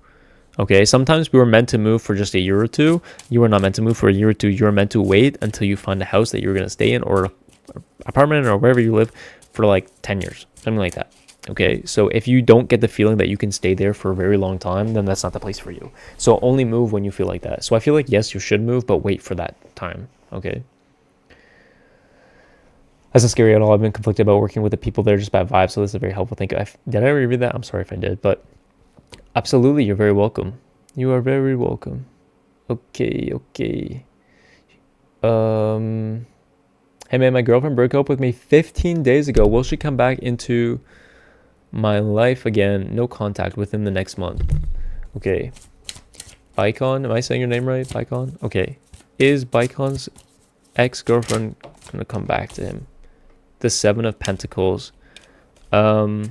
Okay, sometimes we were meant to move for just a year or two. You were not meant to move for a year or two. You were meant to wait until you find a house that you're gonna stay in, or apartment, or wherever you live, for like 10 years, something like that. Okay, so if you don't get the feeling that you can stay there for a very long time, then that's not the place for you. So only move when you feel like that. So I feel like, yes, you should move, but wait for that time. Okay, that's not scary at all. I've been conflicted about working with the people there, just bad vibes, so this is a very helpful thing. Did I already read that? I'm sorry if I did, but absolutely, you're very welcome. You are very welcome. Okay. Hey man, my girlfriend broke up with me 15 days ago. Will she come back into my life again? No contact within the next month. Okay. Icon, am I saying your name right? Icon? Okay. Is Baikon's ex-girlfriend gonna come back to him? The Seven of Pentacles. Hmm.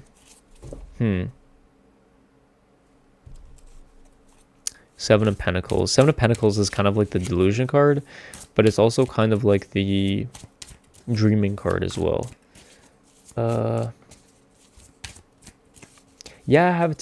Seven of Pentacles. Seven of Pentacles is kind of like the delusion card, but it's also kind of like the dreaming card as well. Yeah, I have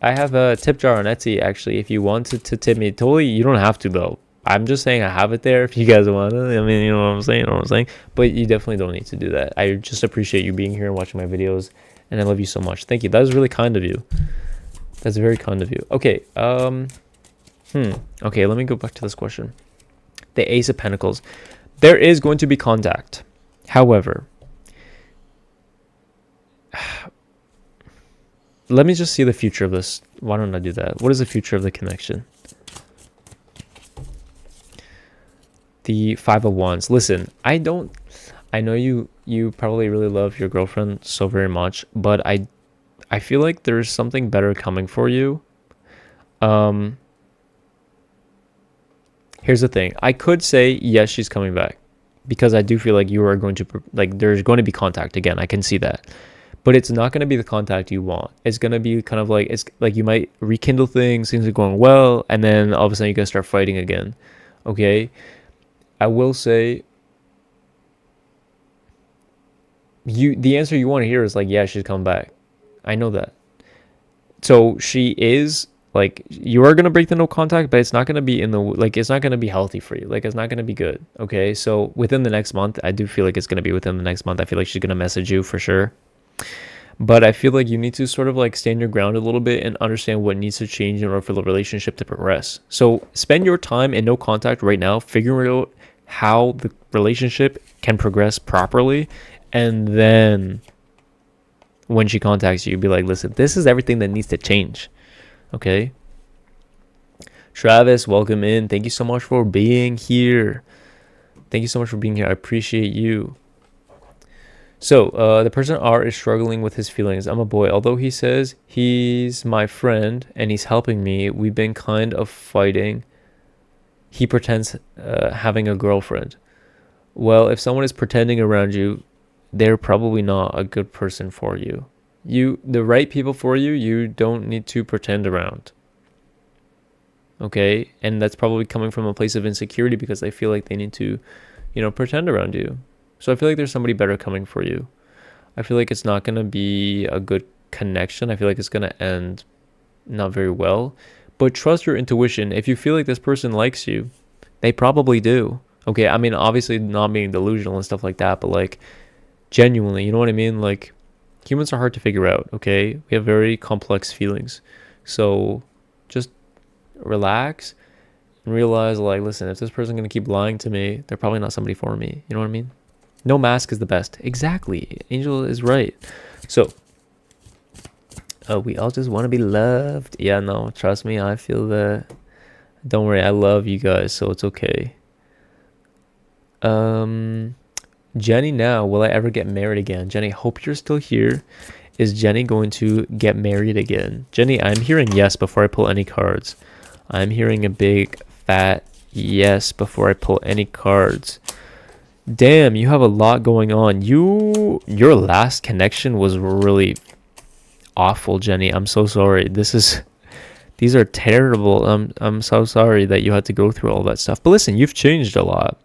I have a tip jar on Etsy actually. If you wanted to tip me, totally, you don't have to though. I'm just saying I have it there if you guys want to. I mean, you know what I'm saying? You know what I'm saying? But you definitely don't need to do that. I just appreciate you being here and watching my videos, and I love you so much. Thank you. That was really kind of you. That's very kind of you. Okay. Okay, let me go back to this question. The Ace of Pentacles. There is going to be contact. However, let me just see the future of this. Why don't I do that? What is the future of the connection? The Five of Wands. Listen, I know you probably really love your girlfriend so very much, but I feel like there's something better coming for you. Here's the thing. I could say yes, she's coming back, because I do feel like you are going to, like, there's going to be contact again. I can see that. But it's not going to be the contact you want. It's going to be kind of like, it's like you might rekindle things are going well, and then all of a sudden you guys start fighting again. Okay? I will say, the answer you want to hear is like, yeah, she's coming back. I know that. So she is, like, you are going to break the no contact, but it's not going to be it's not going to be healthy for you. Like, it's not going to be good. Okay? So within the next month, I do feel like it's going to be within the next month. I feel like she's going to message you for sure. But I feel like you need to sort of like stand your ground a little bit and understand what needs to change in order for the relationship to progress. So spend your time in no contact right now, figuring out how the relationship can progress properly. And then when she contacts you, be like, listen, this is everything that needs to change. Okay? Travis, welcome in. Thank you so much for being here. Thank you so much for being here. I appreciate you. So, the person R is struggling with his feelings. I'm a boy. Although he says he's my friend and he's helping me, we've been kind of fighting. He pretends having a girlfriend. Well, if someone is pretending around you, they're probably not a good person for you. The right people for you, you don't need to pretend around. Okay? And that's probably coming from a place of insecurity because they feel like they need to, pretend around you. So I feel like there's somebody better coming for you. I feel like it's not going to be a good connection. I feel like it's going to end not very well. But trust your intuition. If you feel like this person likes you, they probably do. Okay, I mean, obviously not being delusional and stuff like that, but like genuinely, you know what I mean? Like, humans are hard to figure out, okay? We have very complex feelings. So just relax and realize, like, listen, if this person's going to keep lying to me, they're probably not somebody for me. You know what I mean? No mask is the best. Exactly. Angel is right. So, we all just want to be loved. Yeah, no, trust me, I feel that. Don't worry, I love you guys, so it's okay. Jenny, now, will I ever get married again? Jenny, hope you're still here. Is Jenny going to get married again? Jenny, I'm hearing yes before I pull any cards. I'm hearing a big, fat yes before I pull any cards. Damn, you have a lot going on. Your last connection was really awful, Jenny. I'm so sorry. These are terrible. I'm so sorry that you had to go through all that stuff. But listen, you've changed a lot.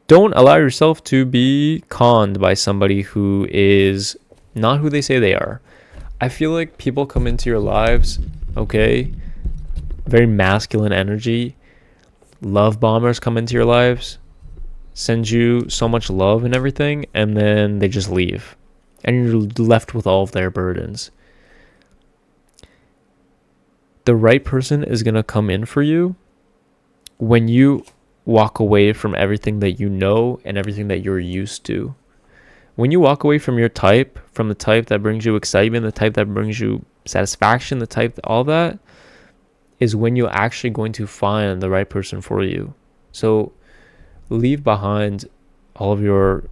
Don't allow yourself to be conned by somebody who is not who they say they are. I feel like people come into your lives, okay? Very masculine energy. Love bombers come into your lives, send you so much love and everything, and then they just leave. And you're left with all of their burdens. The right person is going to come in for you when you walk away from everything that you know and everything that you're used to. When you walk away from your type, from the type that brings you excitement, the type that brings you satisfaction, the type, all that, is when you're actually going to find the right person for you. So leave behind all of your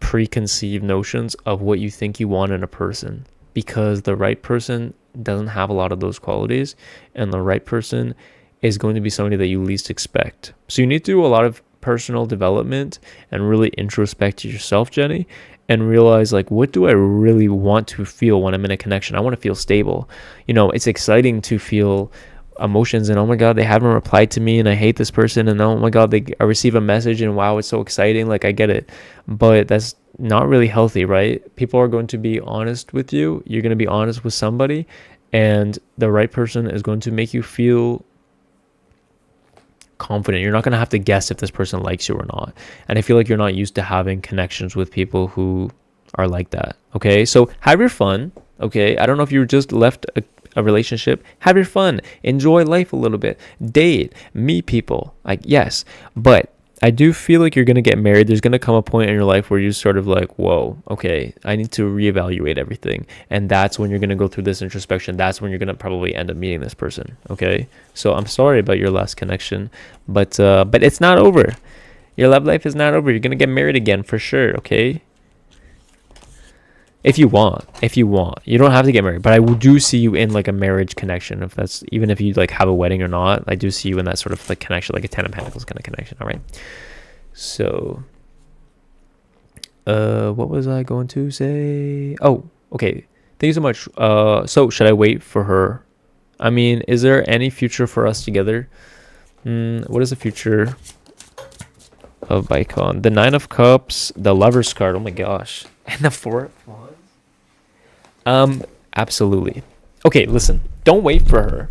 preconceived notions of what you think you want in a person, because the right person doesn't have a lot of those qualities, and the right person is going to be somebody that you least expect. So you need to do a lot of personal development and really introspect yourself, Jenny, and realize like, what do I really want to feel when I'm in a connection? I want to feel stable. You know, it's exciting to feel emotions and oh my god, they haven't replied to me and I hate this person, and oh my god, I receive a message and wow, it's so exciting. Like, I get it, but that's not really healthy, right? People are going to be honest with you. You're going to be honest with somebody, and the right person is going to make you feel confident. You're not going to have to guess if this person likes you or not. And I feel like you're not used to having connections with people who are like that. Okay, so have your fun. Okay, I don't know if you just left a relationship. Have your fun, enjoy life a little bit, date, meet people, like, yes, but I do feel like you're going to get married. There's going to come a point in your life where you're sort of like, whoa, okay, I need to reevaluate everything. And that's when you're going to go through this introspection. That's when you're going to probably end up meeting this person. Okay. So I'm sorry about your last connection, but it's not over. Your love life is not over. You're going to get married again for sure. Okay. If you want, you don't have to get married, but I do see you in like a marriage connection. If that's, even if you like have a wedding or not, I do see you in that sort of like connection, like a 10 of Pentacles kind of connection. All right. So, what was I going to say? Oh, okay. Thank you so much. So should I wait for her? I mean, is there any future for us together? What is the future of Bicon? The 9 of Cups, the Lover's card. Oh my gosh. And the 4 of Wands. Absolutely. Okay, listen, don't wait for her.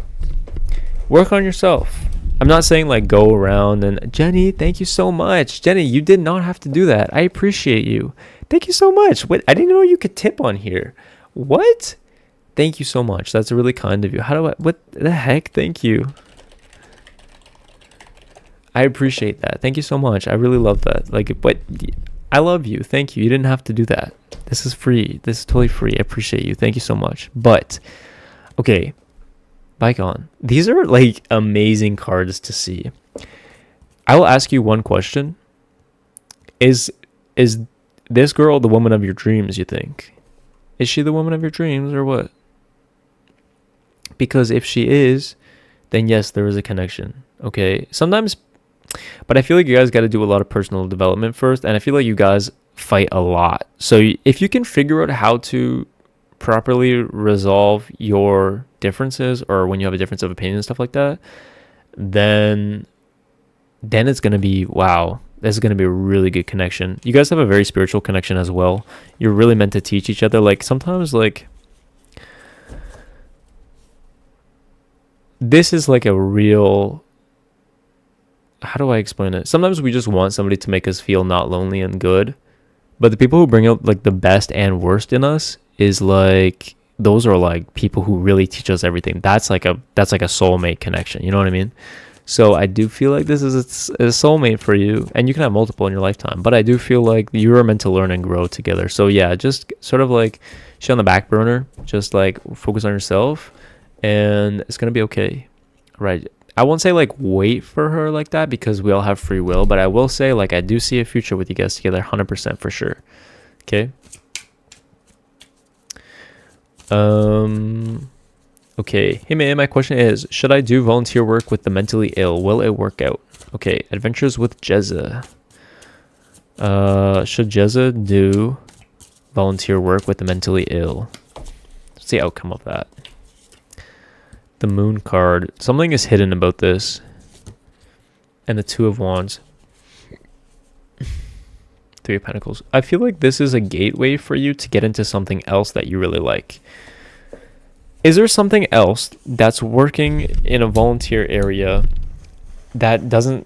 Work on yourself. I'm not saying like go around and Jenny, thank you so much. Jenny, you did not have to do that. I appreciate you. Thank you so much. What? I didn't know you could tip on here. What? Thank you so much. That's really kind of you. What the heck? Thank you. I appreciate that. Thank you so much. I really love that. Like, but I love you. Thank you. You didn't have to do that. This is free. This is totally free. I appreciate you. Thank you so much. But, okay. Bicon. These are like amazing cards to see. I will ask you one question. Is this girl the woman of your dreams, you think? Is she the woman of your dreams or what? Because if she is, then yes, there is a connection. Okay. Sometimes, but I feel like you guys got to do a lot of personal development first. And I feel like you guys fight a lot. So if you can figure out how to properly resolve your differences, or when you have a difference of opinion and stuff like that, then it's going to be, wow, this is going to be a really good connection. You guys have a very spiritual connection as well. You're really meant to teach each other. Like sometimes like this is like a real, how do I explain it? Sometimes we just want somebody to make us feel not lonely and good. But the people who bring out like the best and worst in us is like, those are like people who really teach us everything. That's like a soulmate connection. You know what I mean? So I do feel like this is a soulmate for you, and you can have multiple in your lifetime, but I do feel like you are meant to learn and grow together. So yeah, just sort of like shit on the back burner, just like focus on yourself and it's going to be okay. Right. I won't say like wait for her like that because we all have free will, but I will say like I do see a future with you guys together 100% for sure. Okay. Okay. Hey man, my question is, should I do volunteer work with the mentally ill? Will it work out? Okay. Adventures with Jezza. Should Jezza do volunteer work with the mentally ill? What's the outcome of that? The Moon card. Something is hidden about this. And the 2 of Wands. 3 of Pentacles. I feel like this is a gateway for you to get into something else that you really like. Is there something else that's working in a volunteer area that doesn't...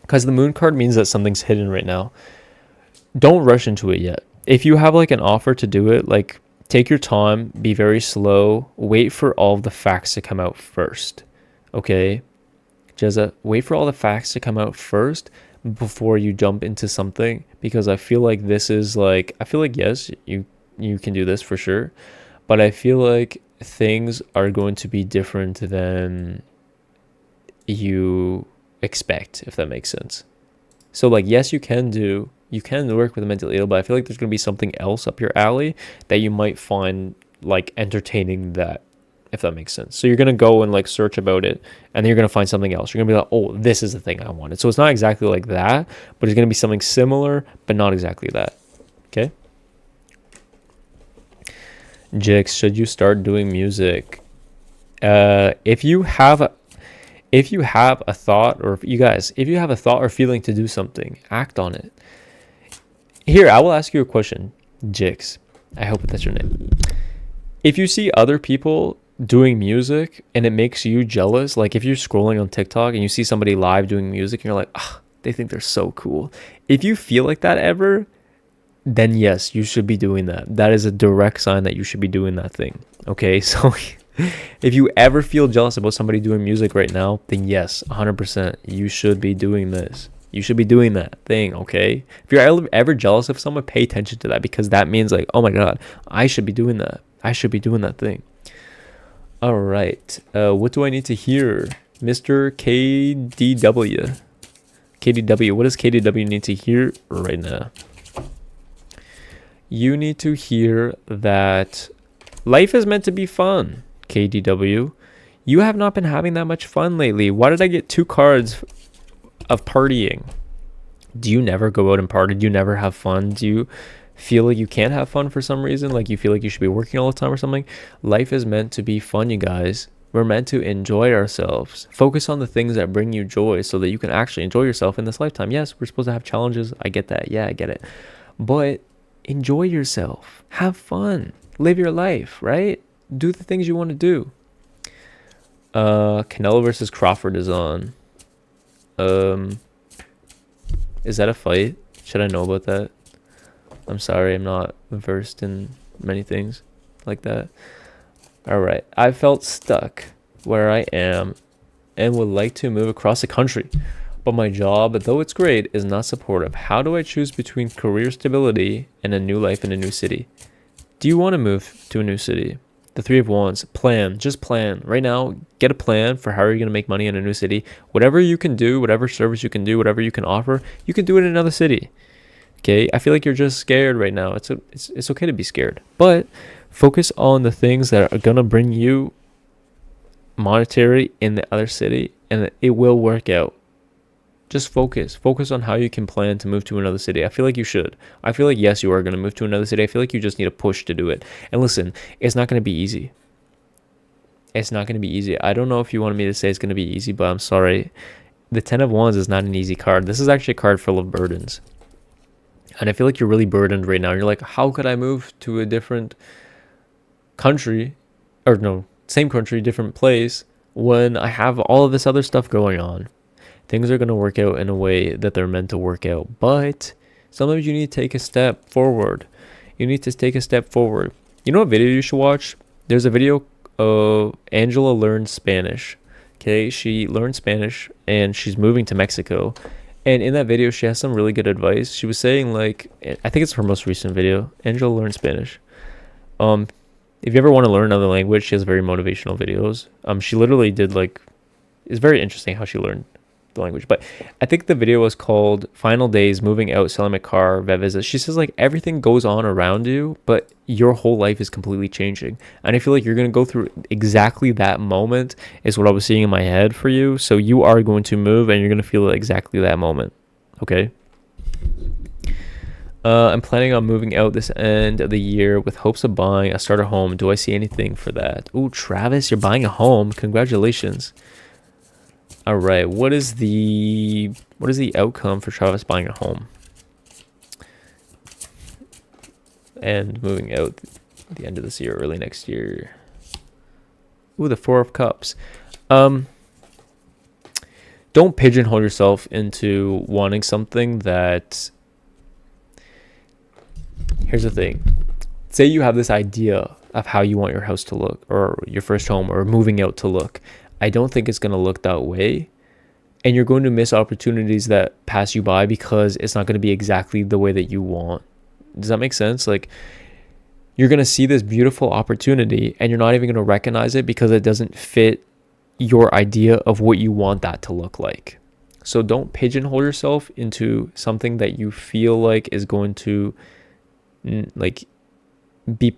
Because the Moon card means that something's hidden right now. Don't rush into it yet. If you have like an offer to do it, like... Take your time, be very slow, wait for all of the facts to come out first. Okay? Jezza, wait for all the facts to come out first before you jump into something, because I feel like this is like, I feel like yes, you can do this for sure, but I feel like things are going to be different than you expect, if that makes sense. So like, yes, you can work with a mentally ill, but I feel like there's going to be something else up your alley that you might find like entertaining that if that makes sense. So you're going to go and like search about it, and then you're going to find something else. You're going to be like, oh, this is the thing I wanted. So it's not exactly like that, but it's going to be something similar, but not exactly that. Okay. Jix, should you start doing music? If you have a thought, or if you have a thought or feeling to do something, act on it. Here, I will ask you a question, Jix. I hope that's your name. If you see other people doing music and it makes you jealous, like if you're scrolling on TikTok and you see somebody live doing music and you're like, ah, they think they're so cool. If you feel like that ever, then yes, you should be doing that. That is a direct sign that you should be doing that thing. Okay, so if you ever feel jealous about somebody doing music right now, then yes, 100%, you should be doing this. You should be doing that thing, okay? If you're ever jealous of someone, pay attention to that, because that means like, oh my God, I should be doing that. I should be doing that thing. All right. What do I need to hear? Mr. KDW. KDW, what does KDW need to hear right now? You need to hear that life is meant to be fun, KDW. You have not been having that much fun lately. Why did I get 2 cards of partying? Do you never go out and party? Do you never have fun? Do you feel like you can't have fun for some reason? Like you feel like you should be working all the time or something? Life is meant to be fun, you guys. We're meant to enjoy ourselves. Focus on the things that bring you joy so that you can actually enjoy yourself in this lifetime. Yes, we're supposed to have challenges. I get that. Yeah, I get it. But enjoy yourself. Have fun. Live your life, right? Do the things you want to do. Canelo versus Crawford is on. Is that a fight? Should I know about that? I'm sorry, I'm not versed in many things like that. All right. I felt stuck where I am and would like to move across the country, but my job, though it's great, is not supportive. How do I choose between career stability and a new life in a new city? Do you want to move to a new city? The 3 of Wands. Plan. Just plan. Right now, get a plan for how you're going to make money in a new city. Whatever you can do, whatever service you can do, whatever you can offer, you can do it in another city. Okay? I feel like you're just scared right now. It's okay to be scared. But focus on the things that are going to bring you monetary in the other city, and it will work out. Just focus on how you can plan to move to another city. I feel like you should. I feel like, yes, you are going to move to another city. I feel like you just need a push to do it. And listen, it's not going to be easy. It's not going to be easy. I don't know if you wanted me to say it's going to be easy, but I'm sorry. The 10 of Wands is not an easy card. This is actually a card full of burdens. And I feel like you're really burdened right now. You're like, how could I move to a different country? Or no, same country, different place, when I have all of this other stuff going on. Things are going to work out in a way that they're meant to work out. But sometimes you need to take a step forward. You need to take a step forward. You know what video you should watch? There's a video of Angela learns Spanish. Okay, she learned Spanish and she's moving to Mexico. And in that video, she has some really good advice. She was saying, like, I think it's her most recent video, Angela learns Spanish. If you ever want to learn another language, she has very motivational videos. She literally did, like, it's very interesting how she learned the language. But I think the video was called Final Days, Moving Out, Selling My Car, Vet Visit. She says, like, everything goes on around you, but your whole life is completely changing. And I feel like you're going to go through exactly that moment is what I was seeing in my head for you. So you are going to move and you're going to feel exactly that moment. Okay? I'm planning on moving out this end of the year with hopes of buying a starter home. Do I see anything for that? Ooh, Travis, you're buying a home. Congratulations. All right, what is the outcome for Travis buying a home and moving out at the end of this year, early next year? Ooh, the 4 of Cups. Don't pigeonhole yourself into wanting something that. Here's the thing. Say you have this idea of how you want your house to look, or your first home, or moving out to look. I don't think it's going to look that way. And you're going to miss opportunities that pass you by because it's not going to be exactly the way that you want. Does that make sense? Like, you're going to see this beautiful opportunity and you're not even going to recognize it because it doesn't fit your idea of what you want that to look like. So don't pigeonhole yourself into something that you feel like is going to, like, be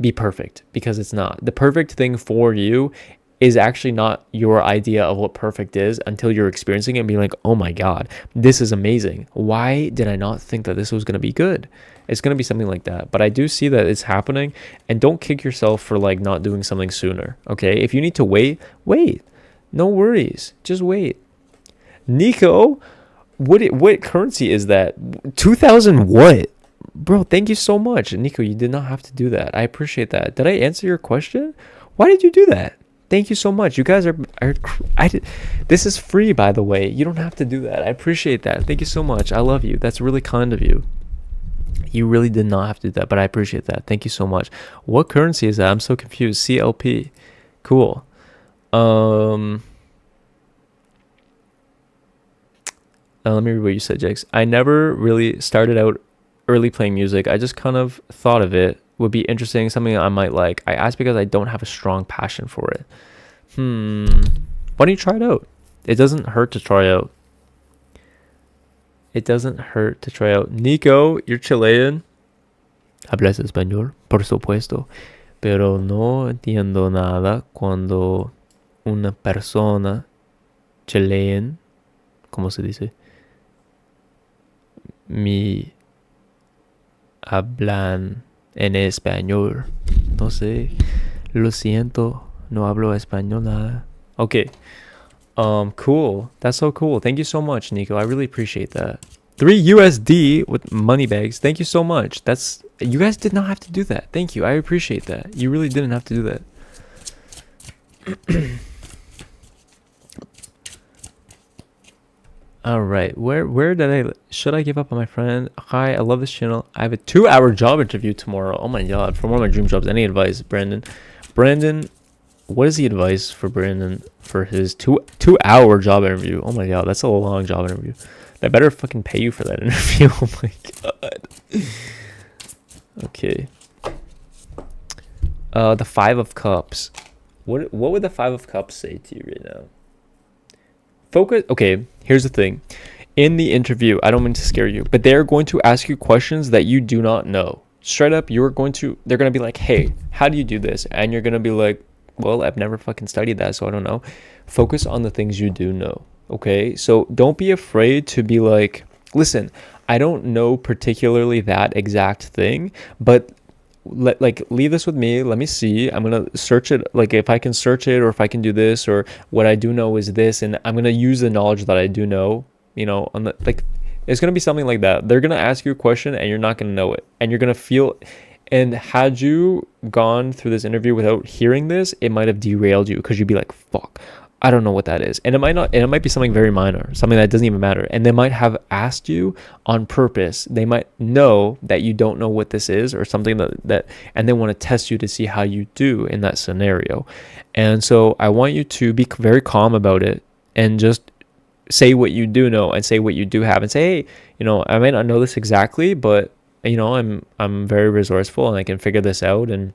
be perfect, because it's not. The perfect thing for you is actually not your idea of what perfect is until you're experiencing it and being like, oh my God, this is amazing. Why did I not think that this was going to be good? It's going to be something like that. But I do see that it's happening, and don't kick yourself for like not doing something sooner. Okay. If you need to wait, wait. No worries. Just wait. Nico, what currency is that? 2000 what? Bro, thank you so much. Nico, you did not have to do that. I appreciate that. Did I answer your question? Why did you do that? Thank you so much. You guys this is free, by the way. You don't have to do that. I appreciate that. Thank you so much. I love you. That's really kind of you. You really did not have to do that, but I appreciate that. Thank you so much. What currency is that? I'm so confused. CLP. Cool. Let me read what you said, Jax. I never really started out early playing music. I just kind of thought of it would be interesting, something I might like. I asked because I don't have a strong passion for it. Why don't you try it out? It doesn't hurt to try out. It doesn't hurt to try out. Nico, you're Chilean. Hablas español, por supuesto. Pero no entiendo nada cuando una persona Chilean, ¿cómo se dice? Me hablan en español. No sé. Lo siento. No hablo español nada. Okay. Cool. That's so cool. Thank you so much, Nico. I really appreciate that. 3 USD with money bags. Thank you so much. You guys did not have to do that. Thank you. I appreciate that. You really didn't have to do that. All right. Where should I give up on my friend? Hi, I love this channel. I have a 2-hour job interview tomorrow. Oh my God. For one of my dream jobs. Any advice, Brandon? Brandon, what is the advice for Brandon for his 2-hour job interview? Oh my God. That's a long job interview. They better fucking pay you for that interview. Oh my God. Okay. The 5 of Cups. What would the 5 of Cups say to you right now? Focus. Okay, here's the thing. In the interview, I don't mean to scare you, but they're going to ask you questions that you do not know. Straight up, they're going to be like, hey, how do you do this? And you're going to be like, well, I've never fucking studied that, so I don't know. Focus on the things you do know. Okay, so don't be afraid to be like, listen, I don't know particularly that exact thing, but leave this with me. Let me see. I'm gonna search it, like if I can search it, or if I can do this, or what I do know is this, and I'm gonna use the knowledge that I do know, on the, like, it's gonna be something like that. They're gonna ask you a question and you're not gonna know it, and you're gonna feel. And had you gone through this interview without hearing this, it might have derailed you, because you'd be like, fuck, I don't know what that is. And it might be something very minor, something that doesn't even matter. And they might have asked you on purpose. They might know that you don't know what this is, or something that and they want to test you to see how you do in that scenario. And so I want you to be very calm about it, and just say what you do know, and say what you do have, and say, hey, I may not know this exactly, but I'm very resourceful and I can figure this out, and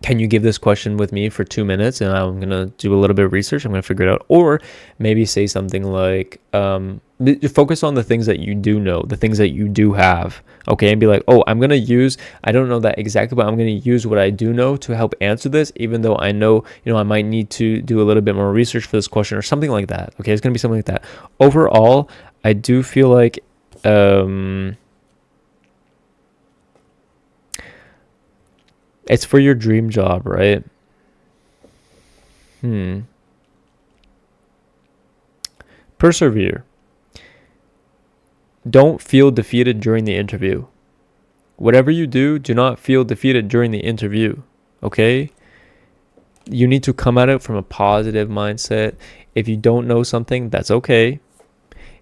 can you give this question with me for 2 minutes, and I'm going to do a little bit of research. I'm going to figure it out. Or maybe say something like, focus on the things that you do know, the things that you do have. Okay. And be like, oh, I don't know that exactly, but I'm going to use what I do know to help answer this, even though I know, I might need to do a little bit more research for this question, or something like that. Okay. It's going to be something like that. Overall, I do feel like, it's for your dream job, right? Persevere. Don't feel defeated during the interview. Whatever you do not feel defeated during the interview. Okay? You need to come at it from a positive mindset. If you don't know something, that's okay.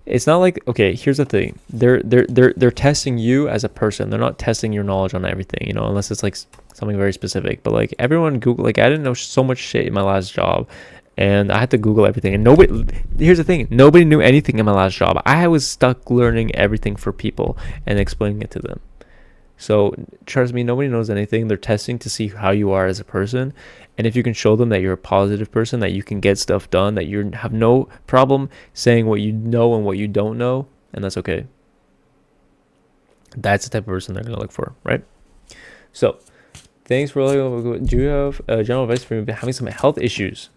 It's not like, okay, here's the thing. They're testing you as a person. They're not testing your knowledge on everything, unless it's like something very specific. But like, everyone Google, like, I didn't know so much shit in my last job, and I had to Google everything. And here's the thing, nobody knew anything in my last job. I was stuck learning everything for people and explaining it to them. So trust me, nobody knows anything. They're testing to see how you are as a person. And if you can show them that you're a positive person, that you can get stuff done, that you have no problem saying what you know and what you don't know, and that's okay. That's the type of person they're going to look for, right? So Thanks for letting. Do you have general advice for me having some health issues?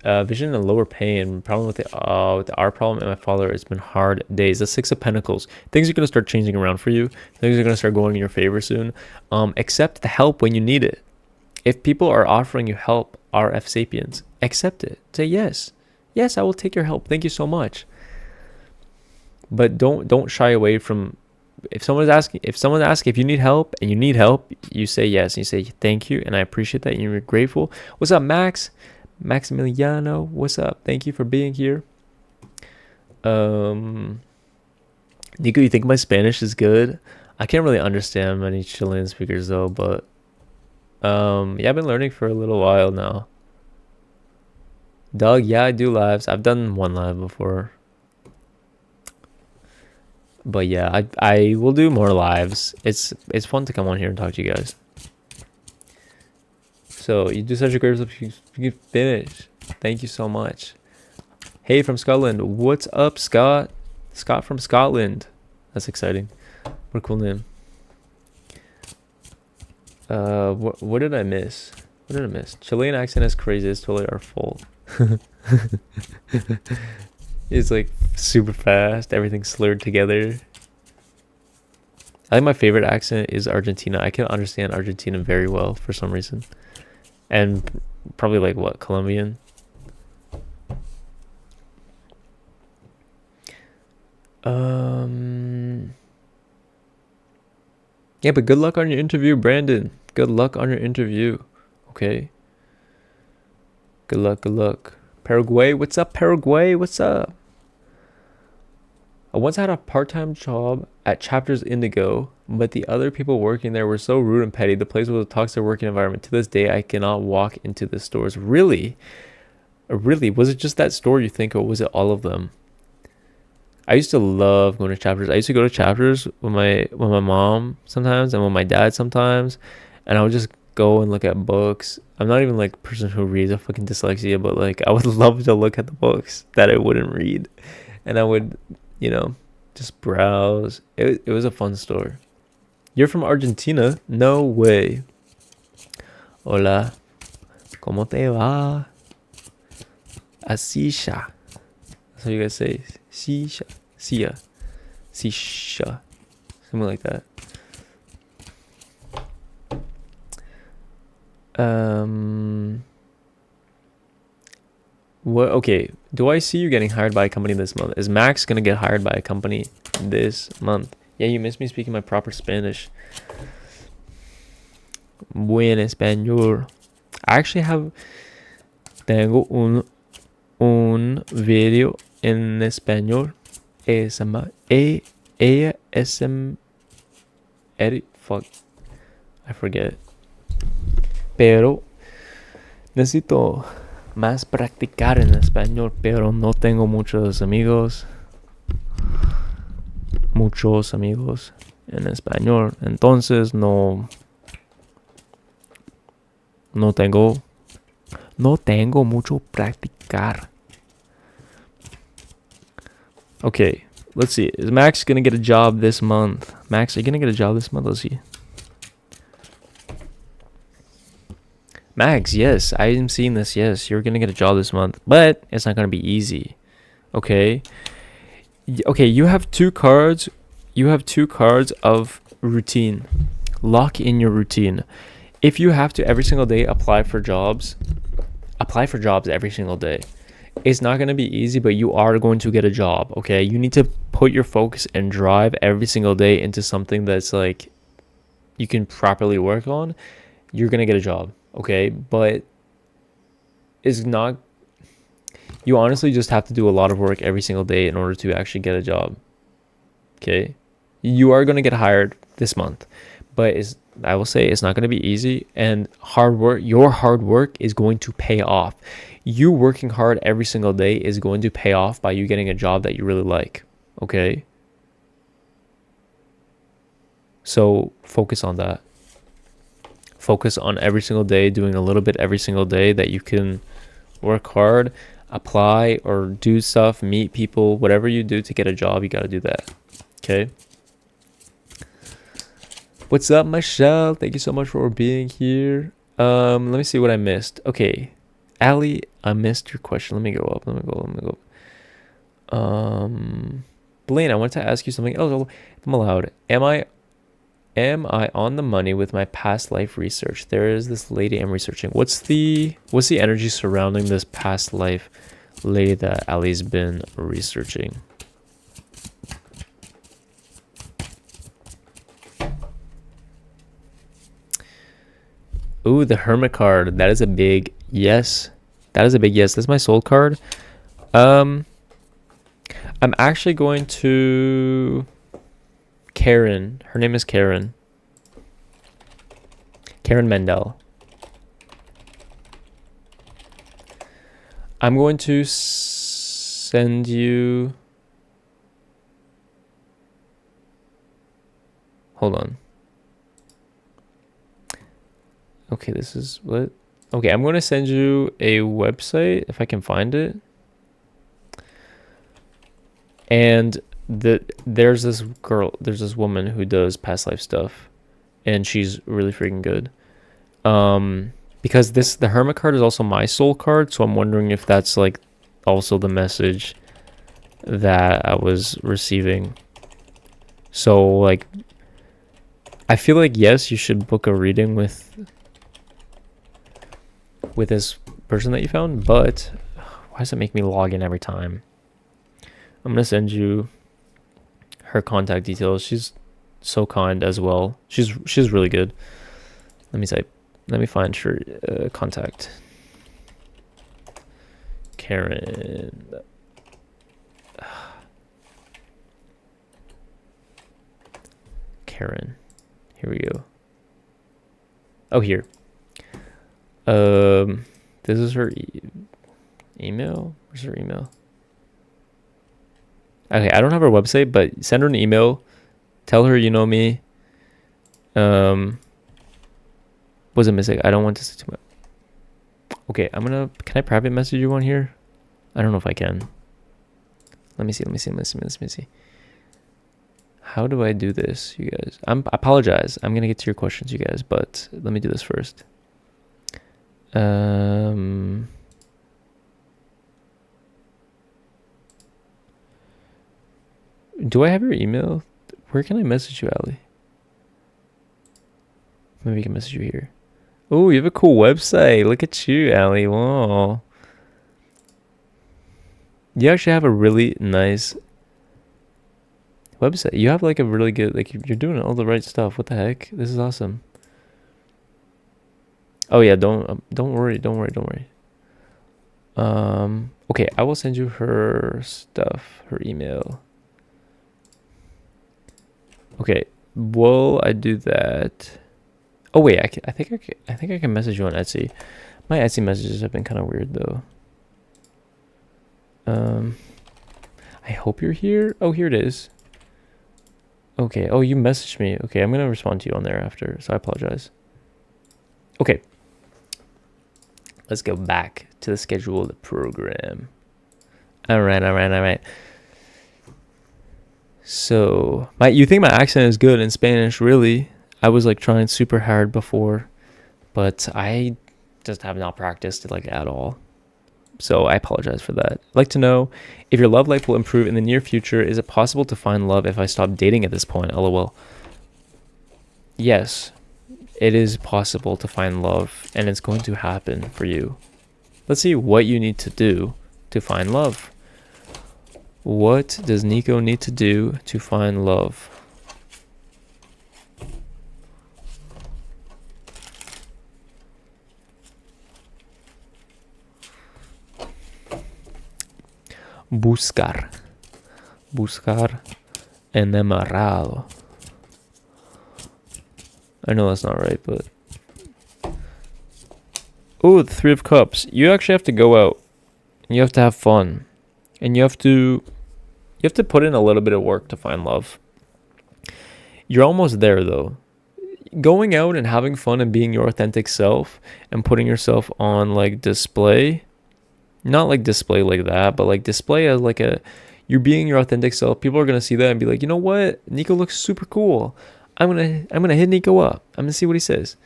Vision and lower pain. Problem with our problem and my father. It's been hard days. The Six of Pentacles. Things are gonna start changing around for you. Things are gonna start going in your favor soon. Accept the help when you need it. If people are offering you help, RF Sapiens, accept it. Say yes. Yes, I will take your help. Thank you so much. But don't shy away from. If someone's asking if you need help and you need help, you say yes. And you say thank you and I appreciate that and you're grateful. What's up, Max? Maximiliano, what's up? Thank you for being here. Nico, you think my Spanish is good? I can't really understand many Chilean speakers though, but yeah, I've been learning for a little while now. Doug, yeah, I do lives. I've done one live before. But yeah, I will do more lives. It's fun to come on here and talk to you guys. So you do such a great job. You can finish. Thank you so much. Hey from Scotland. What's up, Scott? Scott from Scotland. That's exciting. What a cool name. What did I miss? What did I miss? Chilean accent is crazy. It's totally our fault. It's like super fast. Everything's slurred together. I think my favorite accent is Argentina. I can understand Argentina very well for some reason. And probably like what? Colombian? Yeah, but good luck on your interview, Brandon. Good luck on your interview. Okay. Good luck, good luck. Paraguay, what's up, Paraguay? What's up? I once had a part-time job at Chapters Indigo, but the other people working there were so rude and petty. The place was a toxic working environment. To this day, I cannot walk into the stores. Really? Really? Was it just that store you think, or was it all of them? I used to love going to Chapters. I used to go to Chapters with my mom sometimes and with my dad sometimes, and I would just go and look at books. I'm not even like a person who reads. A fucking dyslexia, but like I would love to look at the books that I wouldn't read, and I would, just browse. It was a fun store. You're from Argentina? No way. Hola, ¿cómo te va? Asisha. That's how you guys say. Sisha. Sia. Sisha. Something like that. What? Okay. Do I see you getting hired by a company this month? Is Max gonna get hired by a company this month? Yeah, you missed me speaking my proper Spanish. Buen español. I actually tengo un video en español. Fuck. I forget. Pero necesito más practicar en español, pero no tengo muchos amigos en español, entonces no tengo mucho practicar. Okay, let's see. Is Max gonna get a job this month? Max, are you gonna get a job this month? Let's see. Max, yes, I am seeing this. Yes, you're gonna get a job this month, but it's not gonna be easy. Okay. Okay, you have two cards. You have two cards of routine. Lock in your routine. If you have to every single day apply for jobs every single day. It's not going to be easy, but you are going to get a job, okay? You need to put your focus and drive every single day into something that's like you can properly work on. You're going to get a job, okay? But it's not, you honestly just have to do a lot of work every single day in order to actually get a job, okay? You are going to get hired this month, but I will say it's not going to be easy, and your hard work is going to pay off. You working hard every single day is going to pay off by you getting a job that you really like, okay? So focus on that. Focus on every single day, doing a little bit every single day that you can work hard, apply or do stuff, meet people, whatever you do to get a job, you got to do that, okay? What's up, Michelle? Thank you so much for being here. Let me see what I missed. Okay, Ali, I missed your question. Let me go up. Let me go. Blaine, I want to ask you something else. Oh, I'm allowed. Am I on the money with my past life research? There is this lady I'm researching. What's the energy surrounding this past life lady that Ali's been researching? Ooh, the Hermit card. That is a big yes. That is a big yes. That's my soul card. I'm actually going to Karen. Her name is Karen. Karen Mendel. I'm going to send you... Hold on. Okay, this is what... Okay, I'm going to send you a website if I can find it. And there's this woman who does past life stuff, and she's really freaking good. Because the Hermit card is also my soul card, so I'm wondering if that's like also the message that I was receiving. So like, I feel like yes, you should book a reading with this person that you found, but why does it make me log in every time? I'm gonna send you her contact details. She's so kind as well. She's really good. Let me find her contact. Karen. Karen. Here we go. Oh, here. This is her email. Where's her email? Okay, I don't have her website, but send her an email. Tell her you know me. Was a mistake. I don't want to say too much. Okay, can I private message you on here? I don't know if I can. Let me see. How do I do this, you guys? I apologize. I'm gonna get to your questions, you guys, but let me do this first. Do I have your email? Where can I message you, Ali? Maybe I can message you here. Oh, you have a cool website. Look at you, Ali. Wow. You actually have a really nice website. You have like a really good, like you're doing all the right stuff. What the heck? This is awesome. Oh yeah, don't worry. Okay, I will send you her stuff, her email. Okay, will I do that? Oh wait, I think I can message you on Etsy. My Etsy messages have been kind of weird though. I hope you're here. Oh, here it is. Okay. Oh, you messaged me. Okay, I'm gonna respond to you on there after. So I apologize. Okay. Let's go back to the scheduled program. All right. So, you think my accent is good in Spanish, really? I was like trying super hard before, but I just have not practiced like at all. So I apologize for that. I'd like to know if your love life will improve in the near future. Is it possible to find love if I stop dating at this point? LOL. Yes, it is possible to find love, and it's going to happen for you. Let's see what you need to do to find love. What does Nico need to do to find love? Buscar enamorado. I know that's not right, but... Oh, the Three of Cups. You actually have to go out. You have to have fun. And you have to put in a little bit of work to find love. You're almost there, though. Going out and having fun and being your authentic self and putting yourself on, like, display... Not like display like that, but like display as like you're being your authentic self. People are going to see that and be like, you know what? Nico looks super cool. I'm gonna hit Nico up. I'm gonna see what he says.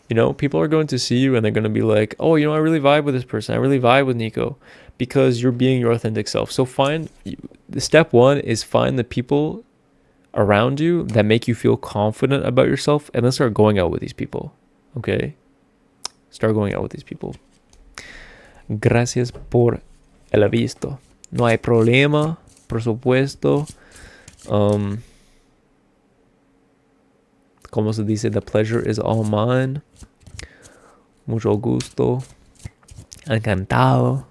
You know, people are going to see you and they're gonna be like, oh, you know, I really vibe with this person. I really vibe with Nico, because you're being your authentic self. So the step one is find the people around you that make you feel confident about yourself, and then start going out with these people. Okay, start going out with these people. Gracias por el visto. No hay problema, por supuesto. Como se dice, the pleasure is all mine. Mucho gusto. Encantado.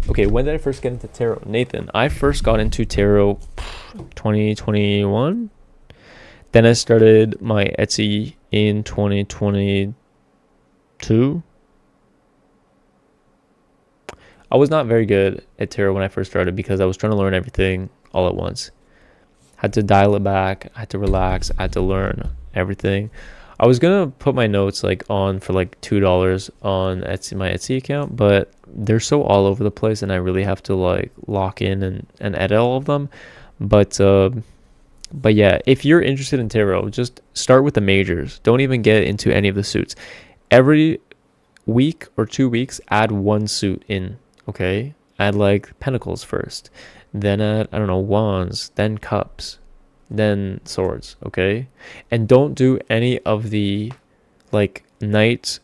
Okay, when did I first get into tarot? Nathan, I first got into tarot 2021. Then I started my Etsy in 2022. I was not very good at tarot when I first started because I was trying to learn everything all at once. Had to dial it back, I had to relax, I had to learn everything. I was gonna put my notes like on for like $2 on Etsy, my Etsy account, but they're so all over the place and I really have to like lock in and edit all of them. But yeah, if you're interested in tarot, just start with the majors. Don't even get into any of the suits. Every week or 2 weeks, add one suit in. Okay, add like pentacles first, then add, I don't know, wands, then cups, then swords. Okay, and don't do any of the like knights,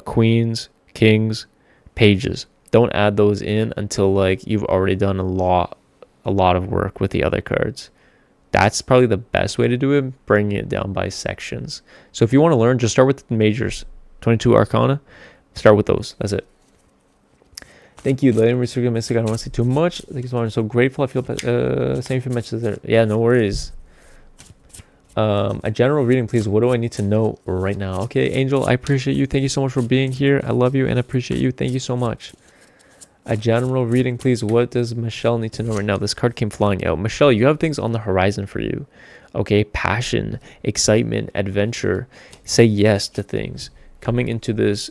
queens, kings, pages. Don't add those in until like you've already done a lot of work with the other cards. That's probably the best way to do it, bringing it down by sections. So if you want to learn, just start with the majors. 22 arcana, start with those. That's it. Thank you, Lady Mystic. I don't want to say too much. Thank you so much. I'm so grateful. I feel same for messages there. Yeah, no worries. A general reading, please. What do I need to know right now? Okay, Angel, I appreciate you. Thank you so much for being here. I love you and appreciate you. Thank you so much. A general reading, please. What does Michelle need to know right now? This card came flying out. Michelle, you have things on the horizon for you. Okay, passion, excitement, adventure. Say yes to things. Coming into this,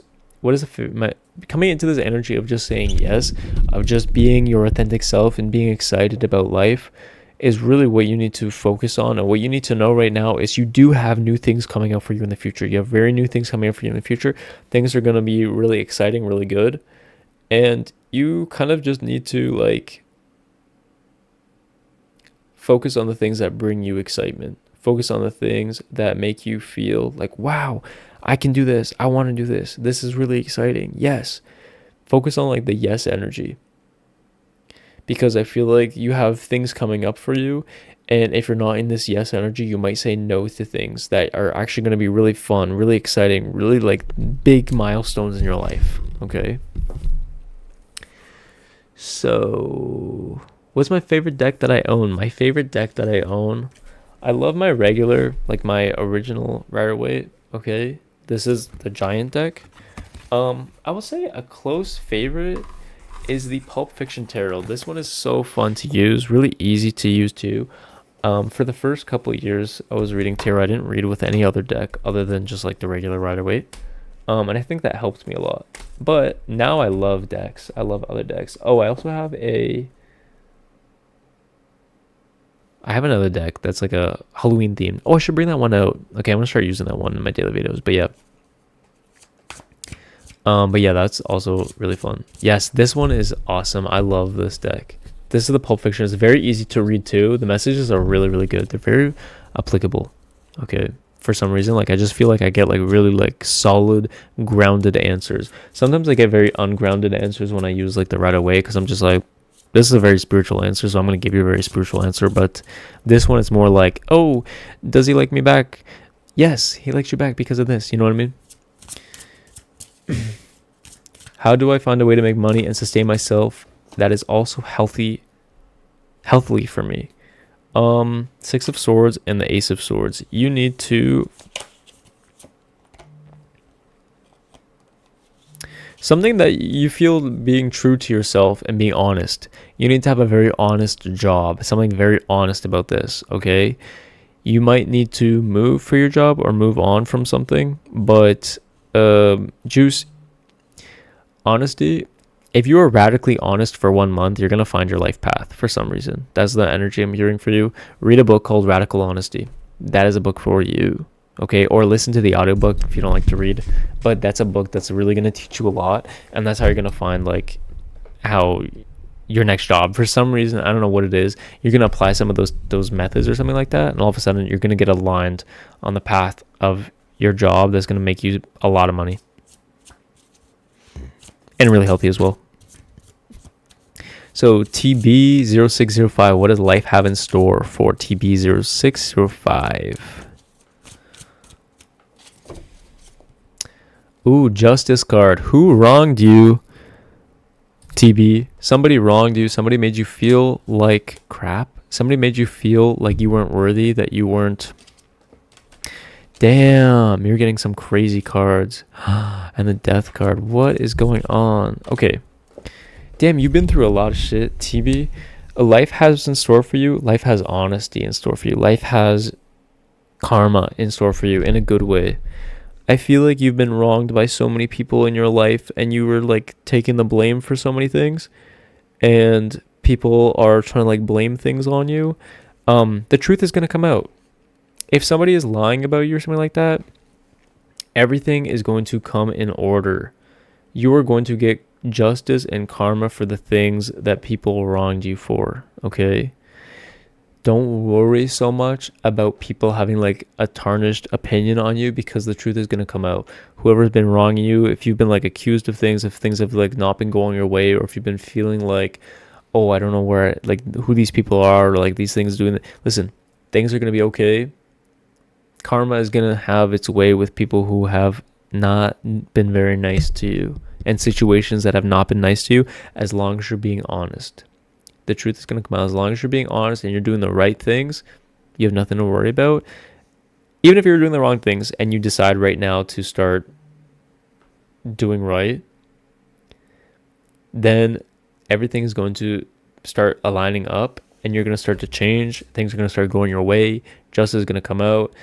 coming into this energy of just saying yes, of just being your authentic self and being excited about life is really what you need to focus on. And what you need to know right now is you do have new things coming up for you in the future. You have very new things coming up for you in the future. Things are going to be really exciting, really good. And you kind of just need to like focus on the things that bring you excitement. Focus on the things that make you feel like, wow, I can do this. I want to do this. This is really exciting. Yes. Focus on like the yes energy. Because I feel like you have things coming up for you. And if you're not in this yes energy, you might say no to things that are actually going to be really fun, really exciting, really like big milestones in your life. Okay. So what's my favorite deck that I own? My favorite deck that I own, I love my regular, like my original Rider-Waite. Okay. This is the giant deck. I will say a close favorite is the Pulp Fiction Tarot. This one is so fun to use, really easy to use too. For the first couple of years I was reading tarot, I didn't read with any other deck other than just like the regular Rider-Waite. And I think that helped me a lot. But now I love decks. I love other decks. Oh, I also have I have another deck that's like a Halloween theme. Oh, I should bring that one out. Okay, I'm gonna start using that one in my daily videos. But yeah, that's also really fun. Yes, this one is awesome. I love this deck. This is the Pulp Fiction. It's very easy to read too. The messages are really, really good. They're very applicable. Okay, for some reason, like I just feel like I get like really like solid, grounded answers. Sometimes I get very ungrounded answers when I use like the Rider-Waite because I'm just like, this is a very spiritual answer, so I'm going to give you a very spiritual answer. But this one is more like, oh, does he like me back? Yes, he likes you back because of this. You know what I mean? How do I find a way to make money and sustain myself that is also healthily for me? Six of Swords and the Ace of Swords. You need to... something that you feel being true to yourself and being honest. You need to have a very honest job. Something very honest about this, okay? You might need to move for your job or move on from something. But, Juice, honesty if you are radically honest for 1 month, you're going to find your life path for some reason. That's the energy I'm hearing for you. Read a book called Radical Honesty. That is a book for you. Okay, or listen to the audiobook if you don't like to read, but that's a book that's really going to teach you a lot, and that's how you're going to find like how your next job, for some reason, I don't know what it is, you're going to apply some of those methods or something like that, and all of a sudden you're going to get aligned on the path of your job that's going to make you a lot of money and really healthy as well. So TB0605, what does life have in store for TB0605? Ooh, justice card. Who wronged you? TB. Somebody wronged you. Somebody made you feel like crap. Somebody made you feel like you weren't worthy, that you weren't. Damn, you're getting some crazy cards. And the death card. What is going on? Okay. Damn, you've been through a lot of shit, TB. Life has in store for you. Life has honesty in store for you. Life has karma in store for you in a good way. I feel like you've been wronged by so many people in your life, and you were like taking the blame for so many things, and people are trying to like blame things on you. The truth is going to come out. If somebody is lying about you or something like that, everything is going to come in order. You are going to get justice and karma for the things that people wronged you for. Okay? Don't worry so much about people having like a tarnished opinion on you, because the truth is going to come out. Whoever's been wronging you, if you've been like accused of things, if things have like not been going your way, or if you've been feeling like, oh, I don't know where, like who these people are, or like these things doing. Listen, things are going to be okay. Karma is going to have its way with people who have not been very nice to you, and situations that have not been nice to you, as long as you're being honest. The truth is going to come out. As long as you're being honest and you're doing the right things, you have nothing to worry about. Even if you're doing the wrong things and you decide right now to start doing right, then everything is going to start aligning up, and you're going to start to change. Things are going to start going your way. Justice is going to come out,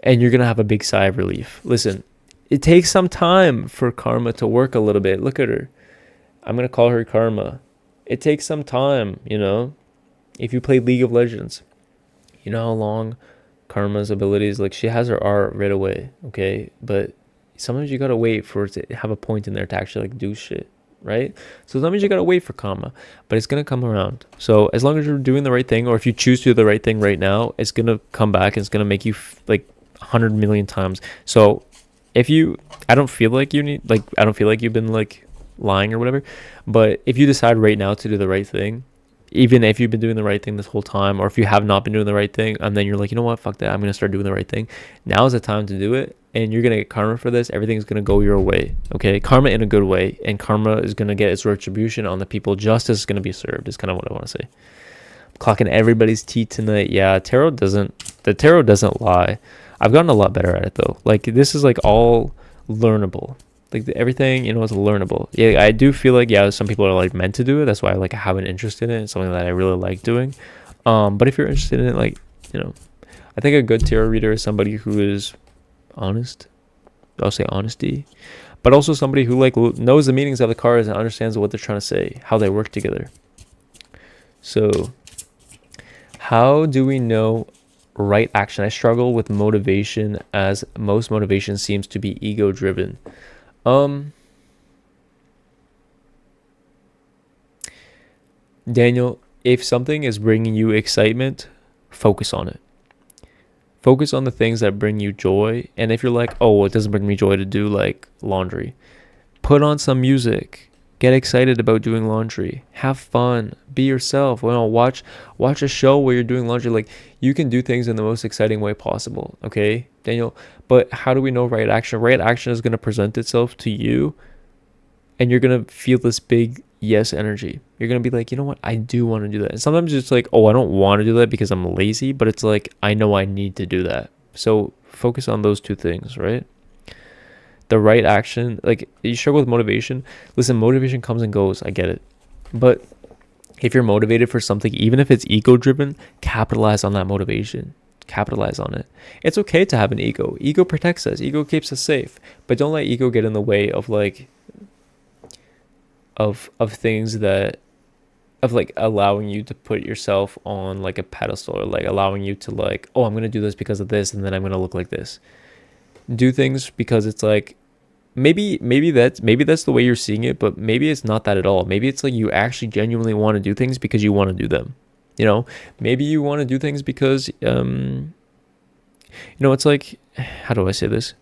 and you're going to have a big sigh of relief. Listen, it takes some time for karma to work a little bit. Look at her. I'm going to call her Karma. It takes some time, you know. If you play League of Legends, you know how long Karma's abilities, like she has her art right away, okay? But sometimes you gotta wait for it to have a point in there to actually like do shit, right? So sometimes you gotta wait for karma, but it's gonna come around. So as long as you're doing the right thing, or if you choose to do the right thing right now, it's gonna come back and it's gonna make you like 100 million times. So if you, I don't feel like you need, like, I don't feel like you've been like lying or whatever, but if you decide right now to do the right thing, even if you've been doing the right thing this whole time, or if you have not been doing the right thing, and then you're like, you know what, fuck that, I'm gonna start doing the right thing, now is the time to do it, and you're gonna get karma for this. Everything's gonna go your way, okay? Karma in a good way, and karma is gonna get its retribution on the people. Justice is gonna be served, is kind of what I want to say. Clocking everybody's teeth tonight. Yeah, the tarot doesn't lie. I've gotten a lot better at it though. Like, this is like all learnable. Like everything, you know, is learnable. Yeah, I do feel like, yeah, some people are like meant to do it. That's why I like have an interest in it. It's something that I really like doing. But if you're interested in it, like, you know, I think a good tarot reader is somebody who is honest. I'll say honesty, but also somebody who like knows the meanings of the cards and understands what they're trying to say, how they work together. So, how do we know right action? I struggle with motivation, as most motivation seems to be ego driven. Daniel, if something is bringing you excitement, focus on it. Focus on the things that bring you joy. And if you're like, oh, well, it doesn't bring me joy to do like laundry, put on some music. Get excited about doing laundry. Have fun. Be yourself. You know, watch a show where you're doing laundry. Like, you can do things in the most exciting way possible. Okay, Daniel? But how do we know right action? Right action is going to present itself to you, and you're going to feel this big yes energy. You're going to be like, you know what? I do want to do that. And sometimes it's like, oh, I don't want to do that because I'm lazy. But it's like, I know I need to do that. So focus on those two things, right? The right action, like, you struggle with motivation. Listen, motivation comes and goes. I get it. But if you're motivated for something, even if it's ego driven, capitalize on that motivation. Capitalize on it. It's okay to have an ego. Ego protects us. Ego keeps us safe. But don't let ego get in the way of like of things that, of like allowing you to put yourself on like a pedestal, or like allowing you to like, oh, I'm gonna do this because of this, and then I'm gonna look like this. Do things because it's like, maybe that's the way you're seeing it, but maybe it's not that at all. Maybe it's like you actually genuinely want to do things because you want to do them. You know, maybe you want to do things because it's like, how do I say this?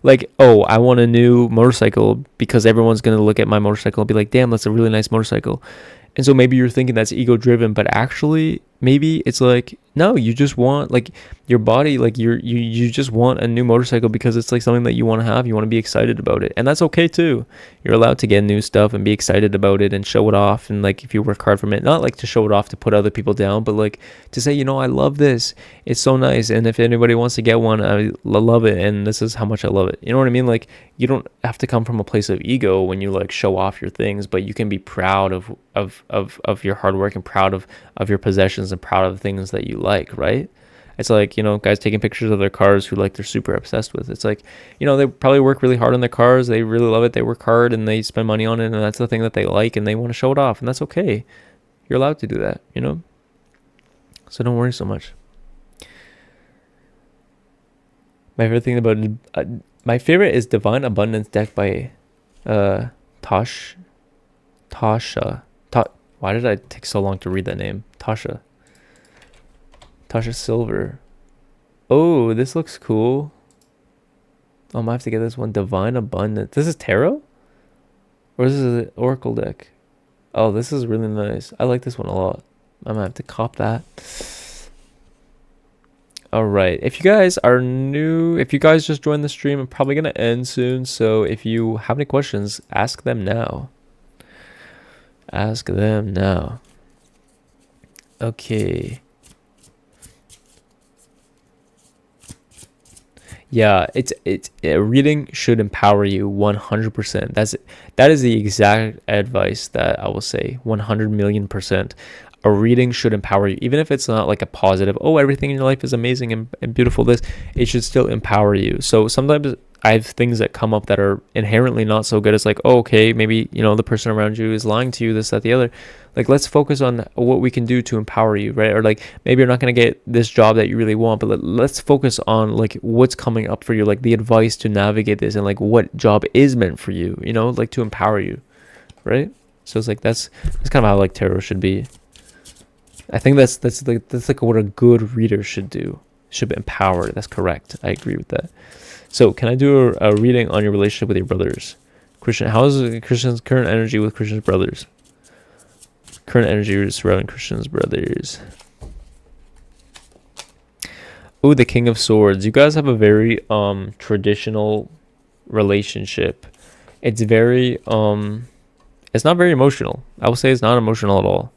Like, oh, I want a new motorcycle because everyone's going to look at my motorcycle and be like, damn, that's a really nice motorcycle. And so maybe you're thinking that's ego driven, but actually maybe it's like, no, you just want, like, your body, like you just want a new motorcycle because it's like something that you want to have. You want to be excited about it. And that's okay too. You're allowed to get new stuff and be excited about it and show it off. And like, if you work hard from it, not like to show it off to put other people down, but like to say, I love this. It's so nice. And if anybody wants to get one, I love it. And this is how much I love it. You know what I mean? Like, you don't have to come from a place of ego when you like show off your things, but you can be proud of your hard work and proud of your possessions and proud of the things that you like, right? It's like, guys taking pictures of their cars who like they're super obsessed with. It's like, they probably work really hard on their cars. They really love it. They work hard and they spend money on it, and that's the thing that they like, and they want to show it off, and that's okay. You're allowed to do that, So don't worry so much. My favorite is Divine Abundance deck by Tasha. Why did I take so long to read that name? Tasha Silver. Oh, this looks cool. I might have to get this one. Divine Abundance. This is tarot? Or this is an oracle deck? Oh, this is really nice. I like this one a lot. I might have to cop that. All right. If you guys are new, if you guys just joined the stream, I'm probably going to end soon. So if you have any questions, ask them now. Ask them now. Okay. Yeah, it's a reading should empower you 100%. That is the exact advice that I will say. 100,000,000%. A reading should empower you, even if it's not like a positive, oh, everything in your life is amazing and beautiful. It should still empower you. So sometimes I have things that come up that are inherently not so good. It's like, oh, okay, maybe, the person around you is lying to you, this, that, the other. Like, let's focus on what we can do to empower you, right? Or like, maybe you're not going to get this job that you really want, but let's focus on like what's coming up for you, like the advice to navigate this, and like what job is meant for you, like to empower you, right? So it's like, that's kind of how like tarot should be. I think that's like what a good reader should do. Should be empowered. That's correct. I agree with that. So can I do a reading on your relationship with your brothers? Christian, how is Christian's current energy with Christian's brothers? Current energy surrounding Christian's brothers. Oh, the King of Swords. You guys have a very traditional relationship. It's very it's not very emotional. I will say it's not emotional at all.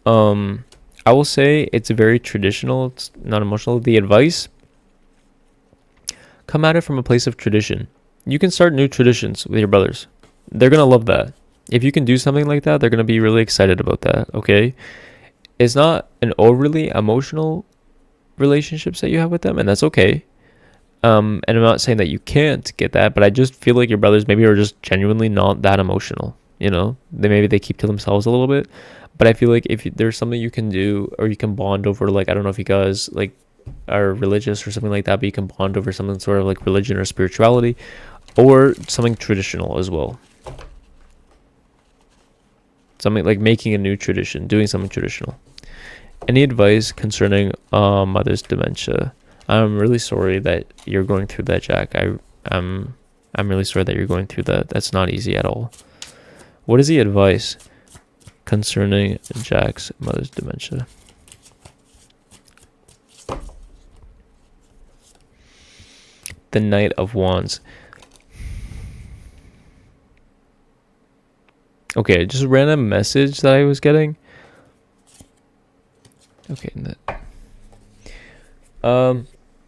I will say it's very traditional. It's not emotional. The advice, come at it from a place of tradition. You can start new traditions with your brothers. They're going to love that. If you can do something like that, they're going to be really excited about that. Okay. It's not an overly emotional relationships that you have with them, and that's okay. And I'm not saying that you can't get that, but I just feel like your brothers maybe are just genuinely not that emotional. Maybe they keep to themselves a little bit. But I feel like if there's something you can do, or you can bond over, like, I don't know if you guys like are religious or something like that, but you can bond over something sort of like religion or spirituality, or something traditional as well. Something like making a new tradition, doing something traditional. Any advice concerning mother's dementia? I'm really sorry that you're going through that, Jack. I'm really sorry that you're going through that. That's not easy at all. What is the advice concerning Jack's mother's dementia? The Knight of Wands. Okay, just a random message that I was getting. Okay.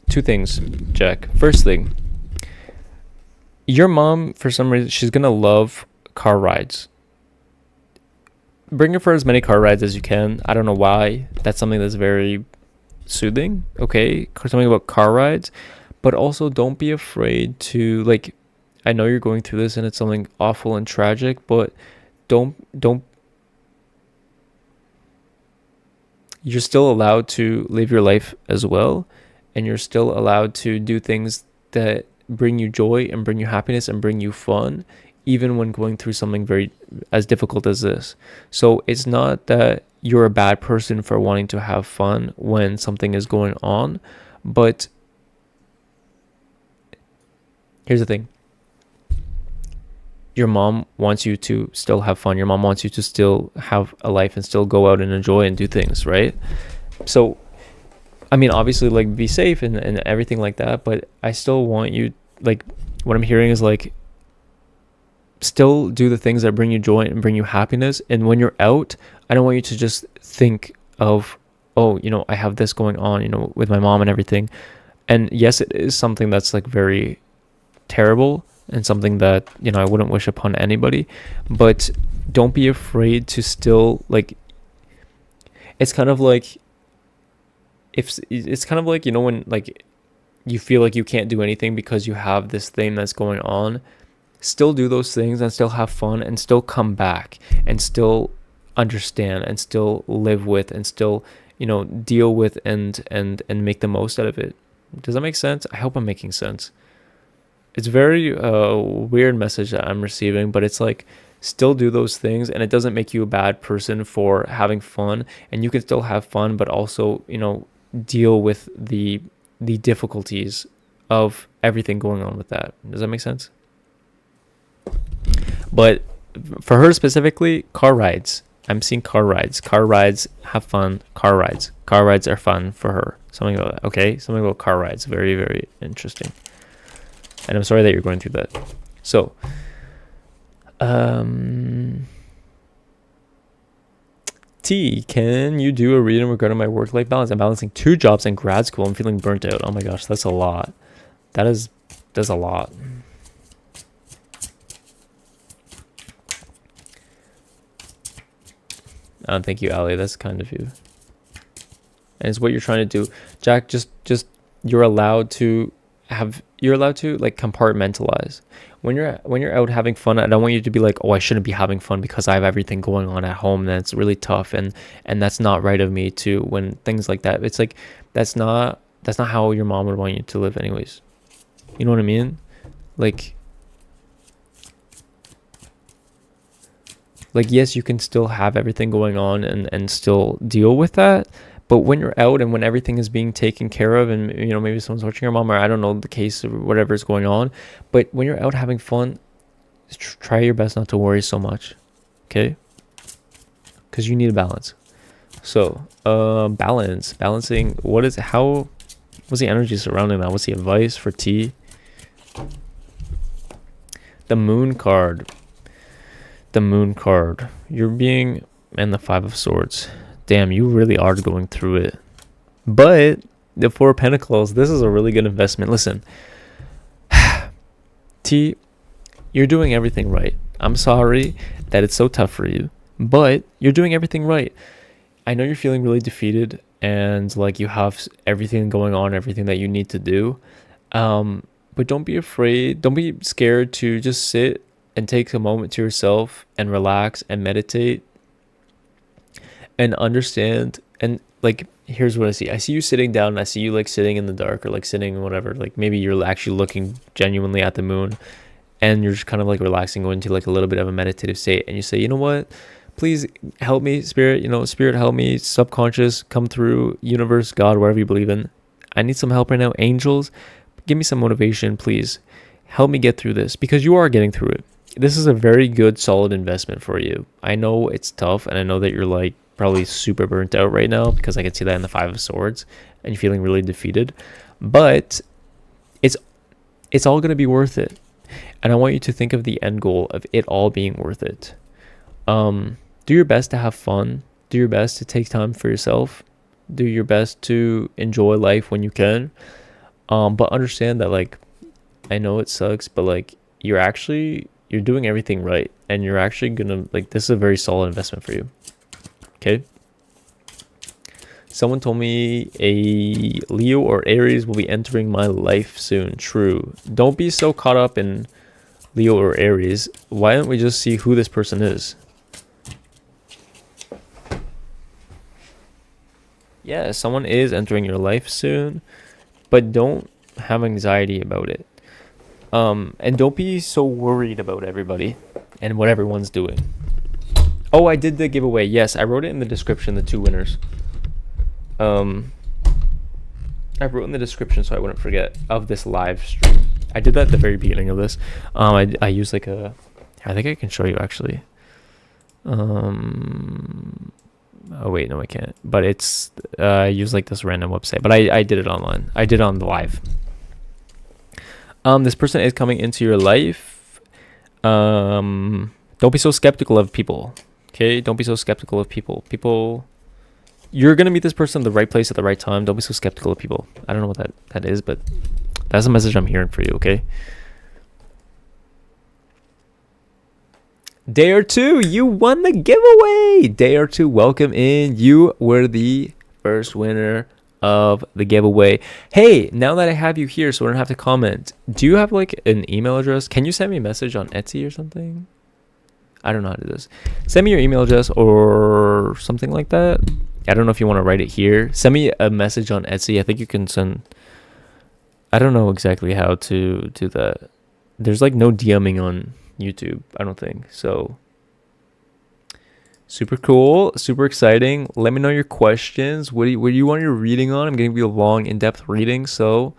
Two things, Jack. First thing, your mom, for some reason, she's gonna love car rides. Bring her for as many car rides as you can. I don't know why. That's something that's very soothing. Okay, something about car rides, but also don't be afraid to like I know you're going through this and it's something awful and tragic, but don't you're still allowed to live your life as well, and you're still allowed to do things that bring you joy and bring you happiness and bring you fun, even when going through something very as difficult as this. So it's not that you're a bad person for wanting to have fun when something is going on, but here's the thing. Your mom wants you to still have fun. Your mom wants you to still have a life and still go out and enjoy and do things, right? So, I mean, obviously, like, be safe and everything like that, but I still want you, like, what I'm hearing is, like, still do the things that bring you joy and bring you happiness. And when you're out, I don't want you to just think of, oh, you know, I have this going on, you know, with my mom and everything. And yes, it is something that's, like, very terrible and something that, you know, I wouldn't wish upon anybody, but don't be afraid to still, like, it's kind of like, if it's kind of like, you know, when, like, you feel like you can't do anything because you have this thing that's going on, still do those things and still have fun and still come back and still understand and still live with and still, you know, deal with and make the most out of it. Does that make sense? I hope I'm making sense. It's very weird message that I'm receiving, but it's like, still do those things, and it doesn't make you a bad person for having fun, and you can still have fun, but also, you know, deal with the difficulties of everything going on with that. Does that make sense? But for her specifically, car rides. I'm seeing car rides. Car rides, have fun. Car rides. Car rides are fun for her. Something about that. Okay, something about car rides. Very, very interesting. And I'm sorry that you're going through that. So, T, can you do a reading regarding my work-life balance? I'm balancing 2 jobs and grad school. I'm feeling burnt out. Oh my gosh, that's a lot. That's a lot. Thank you, Ali. That's kind of you. And it's what you're trying to do. Jack, just you're allowed to like compartmentalize. When you're out having fun, I don't want you to be like, oh, I shouldn't be having fun because I have everything going on at home, and it's really tough, and that's not right of me to, when things like that. It's like, that's not how your mom would want you to live anyways. You know what I mean? Like yes, you can still have everything going on and still deal with that. But when you're out and when everything is being taken care of, and, you know, maybe someone's watching your mom, or I don't know the case or whatever is going on, but when you're out having fun, try your best not to worry so much, okay? Because you need a balance. So, balancing. What's the energy surrounding that? What's the advice for T? The Moon card. You're being, and the 5 of Swords. Damn, you really are going through it. But the 4 of Pentacles, this is a really good investment. Listen, T, you're doing everything right. I'm sorry that it's so tough for you, but you're doing everything right. I know you're feeling really defeated and like you have everything going on, everything that you need to do. But don't be afraid. Don't be scared to just sit and take a moment to yourself and relax and meditate and understand. And like, here's what I see you sitting down, and I see you like sitting in the dark, or like sitting whatever, like maybe you're actually looking genuinely at the moon, and you're just kind of like relaxing, going into like a little bit of a meditative state, and you say, you know what, please help me, spirit, spirit, help me, subconscious, come through, universe, God, whatever you believe in, I need some help right now. Angels, give me some motivation, please help me get through this, because you are getting through it. This is a very good, solid investment for you. I know it's tough, and I know that you're like probably super burnt out right now, because I can see that in the 5 of Swords, and you're feeling really defeated. But it's all going to be worth it. And I want you to think of the end goal of it all being worth it. Do your best to have fun. Do your best to take time for yourself. Do your best to enjoy life when you can. But understand that, like, I know it sucks, but like, you're doing everything right, and you're actually gonna, like, this is a very solid investment for you. Okay. Someone told me a Leo or Aries will be entering my life soon. True. Don't be so caught up in Leo or Aries, why don't we just see who this person is? Yeah, someone is entering your life soon, but don't have anxiety about it. And don't be so worried about everybody and what everyone's doing. Oh, I did the giveaway. Yes, I wrote it in the description, the 2 winners. I wrote in the description so I wouldn't forget of this live stream. I did that at the very beginning of this. I used like a, I think I can show you actually. Oh wait, no I can't. But it's I use like this random website. But I did it online. I did it on the live. This person is coming into your life. Don't be so skeptical of people. Okay, don't be so skeptical of people. You're gonna meet this person in the right place at the right time. Don't be so skeptical of people. I don't know what that is, but that's the message I'm hearing for you. Okay. Day or 2, you won the giveaway. Day or 2, welcome in. You were the first winner of the giveaway. Hey, now that I have you here, so I don't have to comment, do you have like an email address? Can you send me a message on Etsy or something? I don't know how to do this. Send me your email address or something like that. I don't know if you want to write it here. Send me a message on Etsy. I think you can send. I don't know exactly how to do that. There's like no DMing on YouTube, I don't think. So super cool, super exciting. Let me know your questions. What do you want your reading on? I'm going to be a long, in-depth reading. So,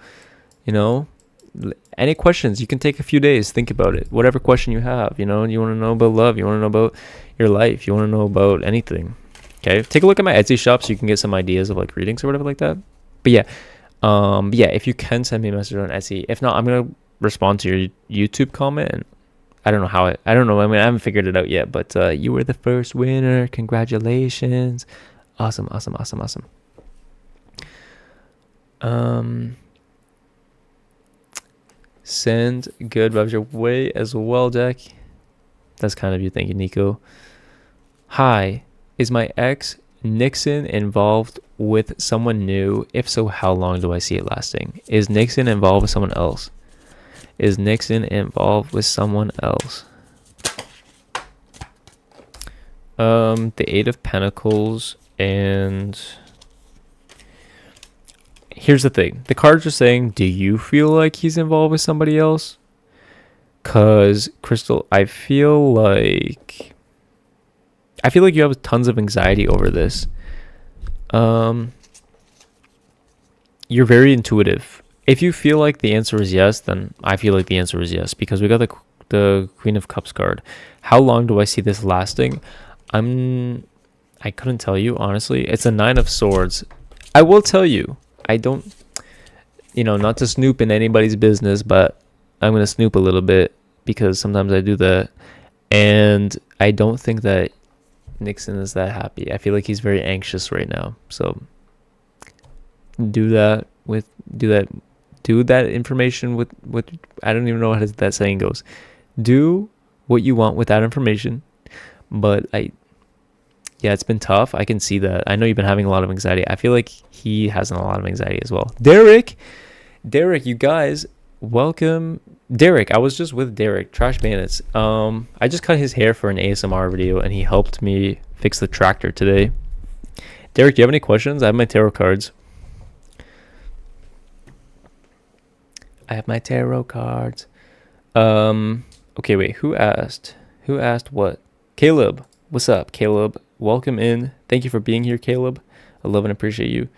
any questions, you can take a few days. Think about it. Whatever question you have, you want to know about love. You want to know about your life. You want to know about anything. Okay, take a look at my Etsy shop so you can get some ideas of like readings or whatever like that. But yeah, if you can send me a message on Etsy. If not, I'm gonna respond to your YouTube comment. And I don't know how I don't know. I mean, I haven't figured it out yet. But you were the first winner. Congratulations! Awesome. Send good vibes your way as well, Jack. That's kind of you. Thank you, Nico. Hi. Is my ex Nixon involved with someone new? If so, how long do I see it lasting? Is Nixon involved with someone else? Is Nixon involved with someone else? The 8 of Pentacles, and here's the thing. The cards are saying, do you feel like he's involved with somebody else? Because, Crystal, I feel like you have tons of anxiety over this. You're very intuitive. If you feel like the answer is yes, then I feel like the answer is yes, because we got the Queen of Cups card. How long do I see this lasting? I couldn't tell you, honestly. It's a 9 of Swords. I will tell you, I don't, not to snoop in anybody's business, but I'm going to snoop a little bit because sometimes I do that. And I don't think that Nixon is that happy. I feel like he's very anxious right now. So do that information with I don't even know how that saying goes. Do what you want with that information. But it's been tough. I can see that. I know you've been having a lot of anxiety. I feel like he has a lot of anxiety as well. Derek, you guys, welcome. Derek, I was just with Derek, Trash Bandits. I just cut his hair for an ASMR video, and he helped me fix the tractor today. Derek, do you have any questions? I have my tarot cards. Okay, wait. Who asked what? Caleb. What's up, Caleb? Welcome in. Thank you for being here, Caleb. I love and appreciate you.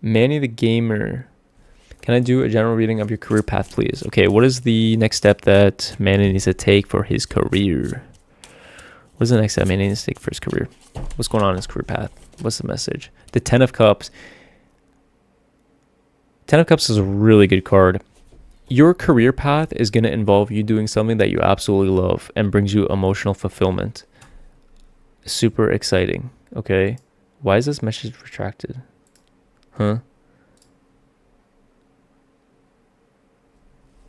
Manny the Gamer. Can I do a general reading of your career path, please? Okay, what is the next step that Manny needs to take for his career? What is the next step Manny needs to take for his career? What's going on in his career path? What's the message? The 10 of Cups. 10 of Cups is a really good card. Your career path is going to involve you doing something that you absolutely love and brings you emotional fulfillment. Super exciting, okay? Why is this message retracted? Huh?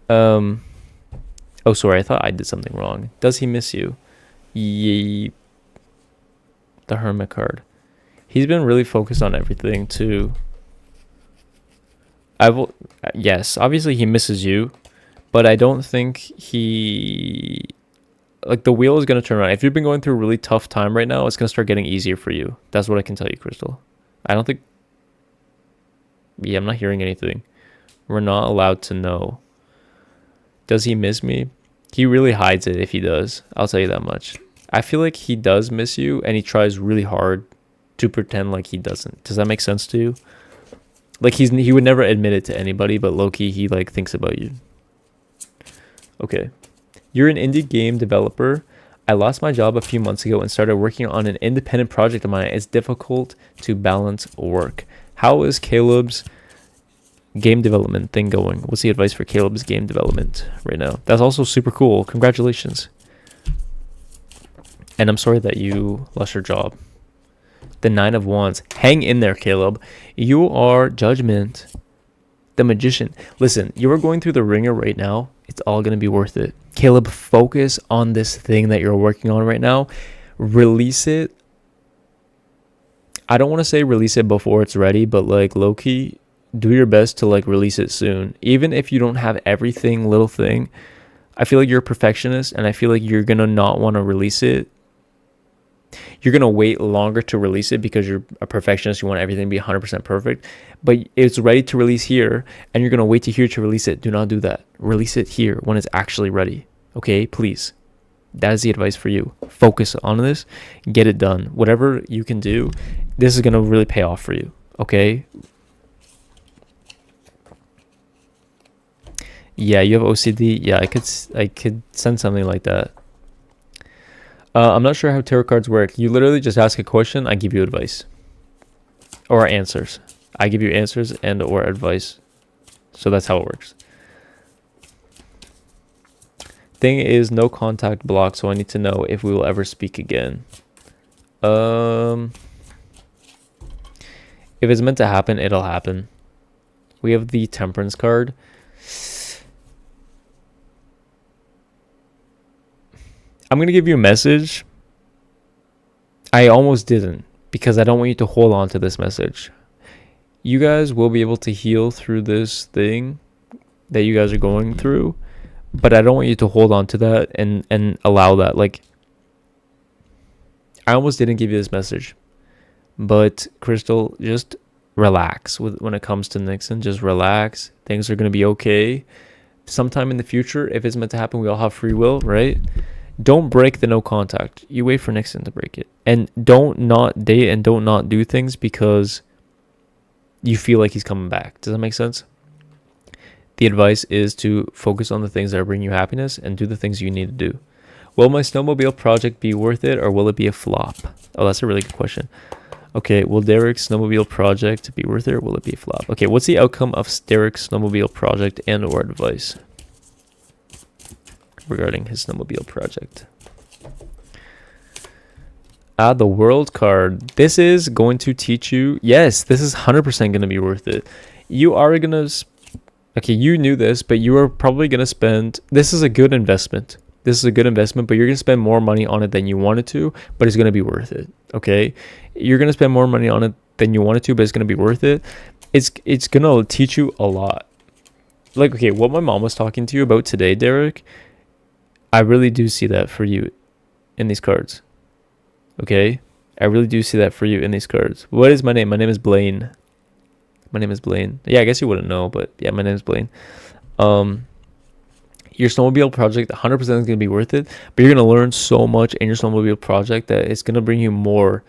Oh, sorry, I thought I did something wrong. Does he miss you? The Hermit card. He's been really focused on everything, too. I will. Yes, obviously he misses you, but I don't think he like the wheel is gonna turn around. If you've been going through a really tough time right now, it's gonna start getting easier for you. That's what I can tell you, Crystal. I don't think. Yeah, I'm not hearing anything. We're not allowed to know. Does he miss me? He really hides it if he does. I'll tell you that much. I feel like he does miss you and he tries really hard to pretend like he doesn't. Does that make sense to you? Like he would never admit it to anybody, but low-key he like thinks about you. Okay. You're an indie game developer. I lost my job a few months ago and started working on an independent project of mine. It's difficult to balance work. How is Caleb's game development thing going? What's the advice for Caleb's game development right now? That's also super cool. Congratulations. And I'm sorry that you lost your job. The 9 of Wands. Hang in there, Caleb. You are Judgment, the Magician. Listen, you are going through the ringer right now. It's all going to be worth it. Caleb, focus on this thing that you're working on right now. Release it. I don't want to say release it before it's ready, but like low-key, do your best to like release it soon. Even if you don't have everything, little thing, I feel like you're a perfectionist and I feel like you're going to not want to release it. You're going to wait longer to release it because you're a perfectionist. You want everything to be 100% perfect, but it's ready to release here and you're going to wait to here to release it. Do not do that. Release it here when it's actually ready. Okay, please. That is the advice for you. Focus on this. Get it done. Whatever you can do, this is going to really pay off for you. Okay? Yeah, you have OCD. Yeah, I could send something like that. I'm not sure how tarot cards work. You literally just ask a question. I give you advice or answers. I give you answers and or advice. So that's how it works. Thing is, no contact blocked, so I need to know if we will ever speak again. If it's meant to happen, it'll happen. We have the Temperance card. I'm going to give you a message. I almost didn't because I don't want you to hold on to this message. You guys will be able to heal through this thing that you guys are going through, but I don't want you to hold on to that and allow that. Like, I almost didn't give you this message, but Crystal, just relax when it comes to Nixon. Just relax. Things are going to be okay. Sometime in the future, if it's meant to happen, we all have free will, right? Don't break the no contact. You wait for Nixon to break it. And don't not date and don't not do things because you feel like he's coming back. Does that make sense? The advice is to focus on the things that bring you happiness and do the things you need to do. Will my snowmobile project be worth it or will it be a flop? Oh, that's a really good question. Okay, will Derek's snowmobile project be worth it or will it be a flop? Okay, what's the outcome of Derek's snowmobile project and or advice regarding his snowmobile project? The world card. This is going to teach you. Yes, this is 100% going to be worth it. You are going to. Okay, you knew this, but you are probably going to spend. This is a good investment. This is a good investment, but you're going to spend more money on it than you wanted to, but it's going to be worth it. Okay? You're going to spend more money on it than you wanted to, but it's going to be worth it. It's going to teach you a lot. Like, okay, what my mom was talking to you about today, Derek, I really do see that for you in these cards. Okay? I really do see that for you in these cards. What is my name? My name is Blaine. My name is Blaine. Yeah, I guess you wouldn't know, but yeah, my name is Blaine. Your snowmobile project 100% is going to be worth it, but you're going to learn so much in your snowmobile project that it's going to bring you more.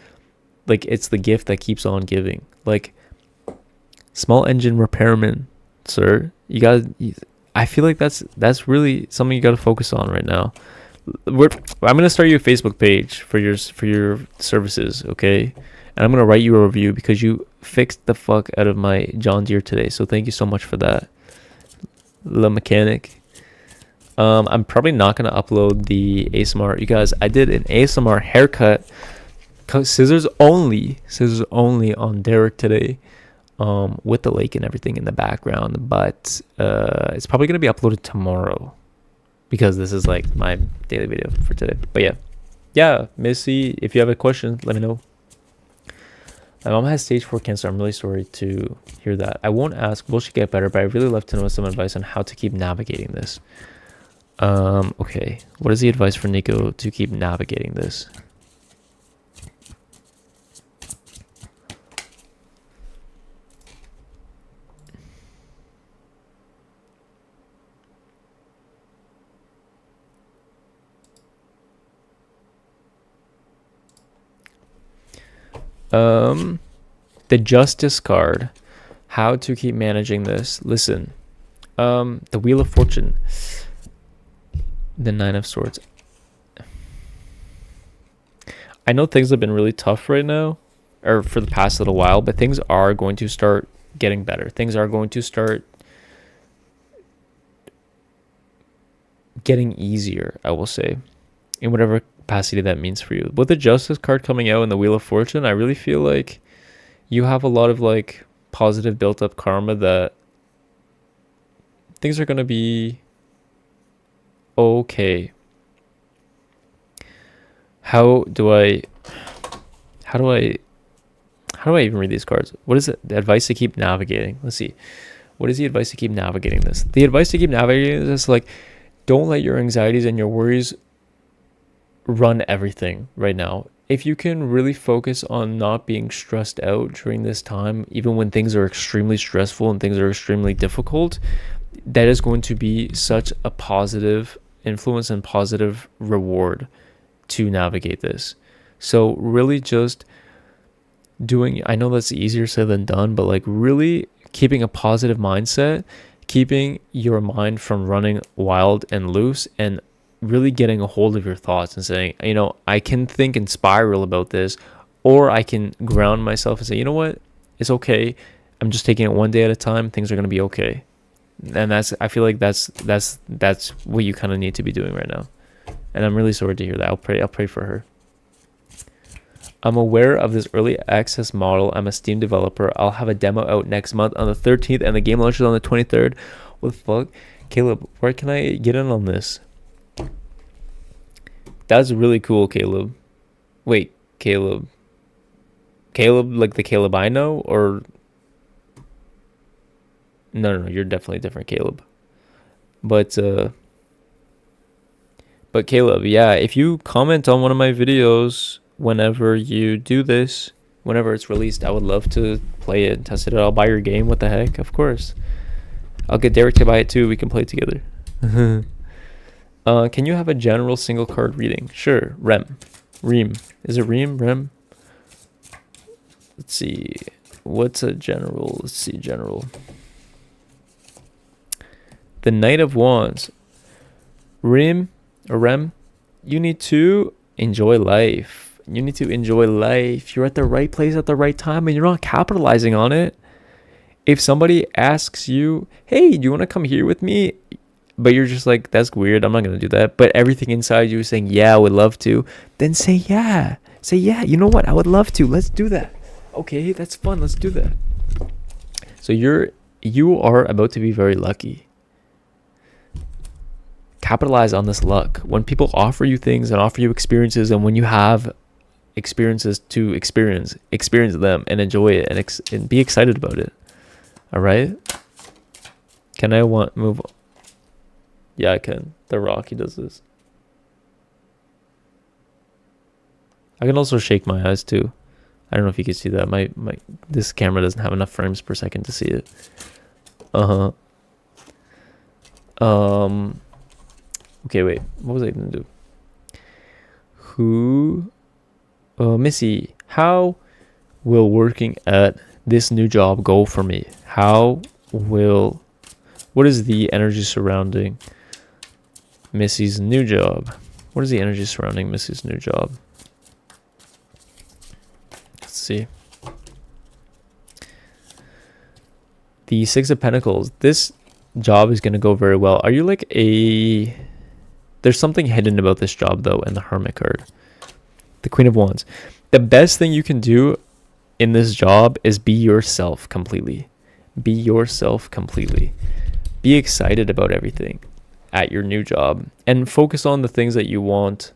Like, it's the gift that keeps on giving. Like, small engine repairman, sir. I feel like that's really something you got to focus on right now. I'm going to start you a Facebook page for your services, okay? And I'm going to write you a review because you fixed the fuck out of my John Deere today. So thank you so much for that. Le Mechanic. I'm probably not going to upload the ASMR. You guys, I did an ASMR haircut. Scissors only on Derek today. With the lake and everything in the background. But it's probably going to be uploaded tomorrow. Because this is like my daily video for today. But yeah, Missy, if you have a question, let me know. My mom has stage 4 cancer. I'm really sorry to hear that. I won't ask, will she get better? But I'd really love to know some advice on how to keep navigating this. Okay. What is the advice for Nico to keep navigating this? The Justice card. How to keep managing this. Listen. The Wheel of Fortune. The Nine of Swords. I know things have been really tough right now, or for the past little while, but things are going to start getting better. Things are going to start getting easier, I will say, in whatever capacity that means for you. With the Justice card coming out in the Wheel of Fortune, I really feel like you have a lot of like positive built up karma that things are going to be okay. How do I even read these cards? What is it? The advice to keep navigating. Let's see. What is the advice to keep navigating this? The advice to keep navigating this is like, don't let your anxieties and your worries run everything right now. If you can really focus on not being stressed out during this time, even when things are extremely stressful and things are extremely difficult, that is going to be such a positive influence and positive reward to navigate this. So really just doing, I know that's easier said than done, but like really keeping a positive mindset, keeping your mind from running wild and loose, and really getting a hold of your thoughts and saying, you know, I can think and spiral about this, or I can ground myself and say, you know what, it's okay. I'm just taking it one day at a time. Things are going to be okay. And I feel like that's what you kind of need to be doing right now. And I'm really sorry to hear that. I'll pray for her. I'm aware of this early access model. I'm a Steam developer. I'll have a demo out next month on the 13th, and the game launches on the 23rd. What the fuck? Caleb, where can I get in on this? That's really cool, Caleb. Wait, Caleb. Caleb, like the Caleb I know, or... No, you're definitely a different Caleb. But Caleb, yeah, if you comment on one of my videos whenever you do this, whenever it's released, I would love to play it and test it out. I'll buy your game. What the heck? Of course. I'll get Derek to buy it too. We can play it together. Can you have a general single card reading? Sure. Reem. Is it Reem? Rem? Let's see. What's a general? Let's see. General. The Knight of Wands. Reem, you need to enjoy life. You're at the right place at the right time, and you're not capitalizing on it. If somebody asks you, hey, do you want to come here with me? But you're just like, that's weird, I'm not going to do that. But everything inside you is saying, yeah, I would love to. Then say yeah. Say, yeah, you know what? I would love to. Let's do that. Okay, that's fun. Let's do that. So you are about to be very lucky. Capitalize on this luck. When people offer you things and offer you experiences, and when you have experiences to experience them and enjoy it and be excited about it. All right? Can I move on? Yeah, I can. The Rock, he does this. I can also shake my eyes too. I don't know if you can see that. This camera doesn't have enough frames per second to see it. Okay, wait. What was I gonna do? Missy, how will working at this new job go for me? What is the energy surrounding Missy's new job? What is the energy surrounding Missy's new job? Let's see. The Six of Pentacles. This job is going to go very well. Are you like there's something hidden about this job though, and the Hermit card. The Queen of Wands. The best thing you can do in this job is be yourself completely. Be yourself completely. Be excited about everything at your new job and focus on the things that you want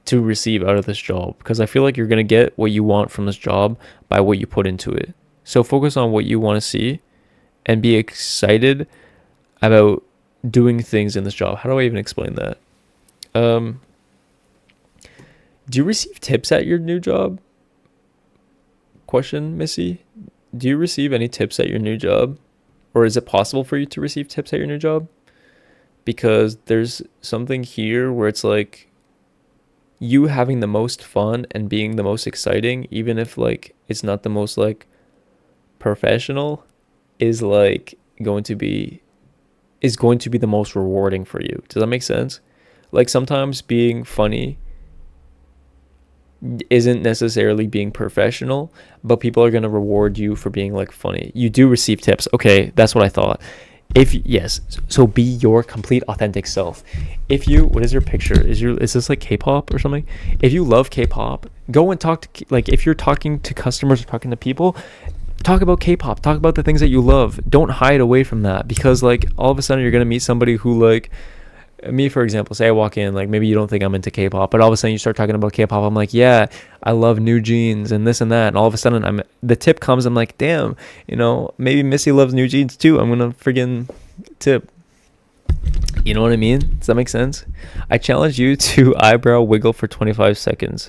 to receive out of this job, because I feel like you're going to get what you want from this job by what you put into it. So focus on what you want to see and be excited about doing things in this job. How do I even explain that? Do you receive tips at your new job? Question, Missy. Do you receive any tips at your new job? Or is it possible for you to receive tips at your new job? Because there's something here where it's like you having the most fun and being the most exciting, even if like it's not the most like professional, is like going to be the most rewarding for you. Does that make sense? Like sometimes being funny isn't necessarily being professional, but people are going to reward you for being like funny. You do receive tips. Okay, that's what I thought. Yes, so be your complete authentic self. What is your picture? Is this like K-pop or something? If you love K-pop, go and talk to, like, if you're talking to customers or talking to people, talk about K-pop, talk about the things that you love. Don't hide away from that, because like all of a sudden you're going to meet somebody who, like me, for example, say I walk in, like maybe you don't think I'm into K-pop, but all of a sudden you start talking about K-pop. I'm like, yeah, I love New Jeans and this and that. And all of a sudden the tip comes. I'm like, damn, maybe Missy loves New Jeans too. I'm going to friggin' tip. You know what I mean? Does that make sense? I challenge you to eyebrow wiggle for 25 seconds.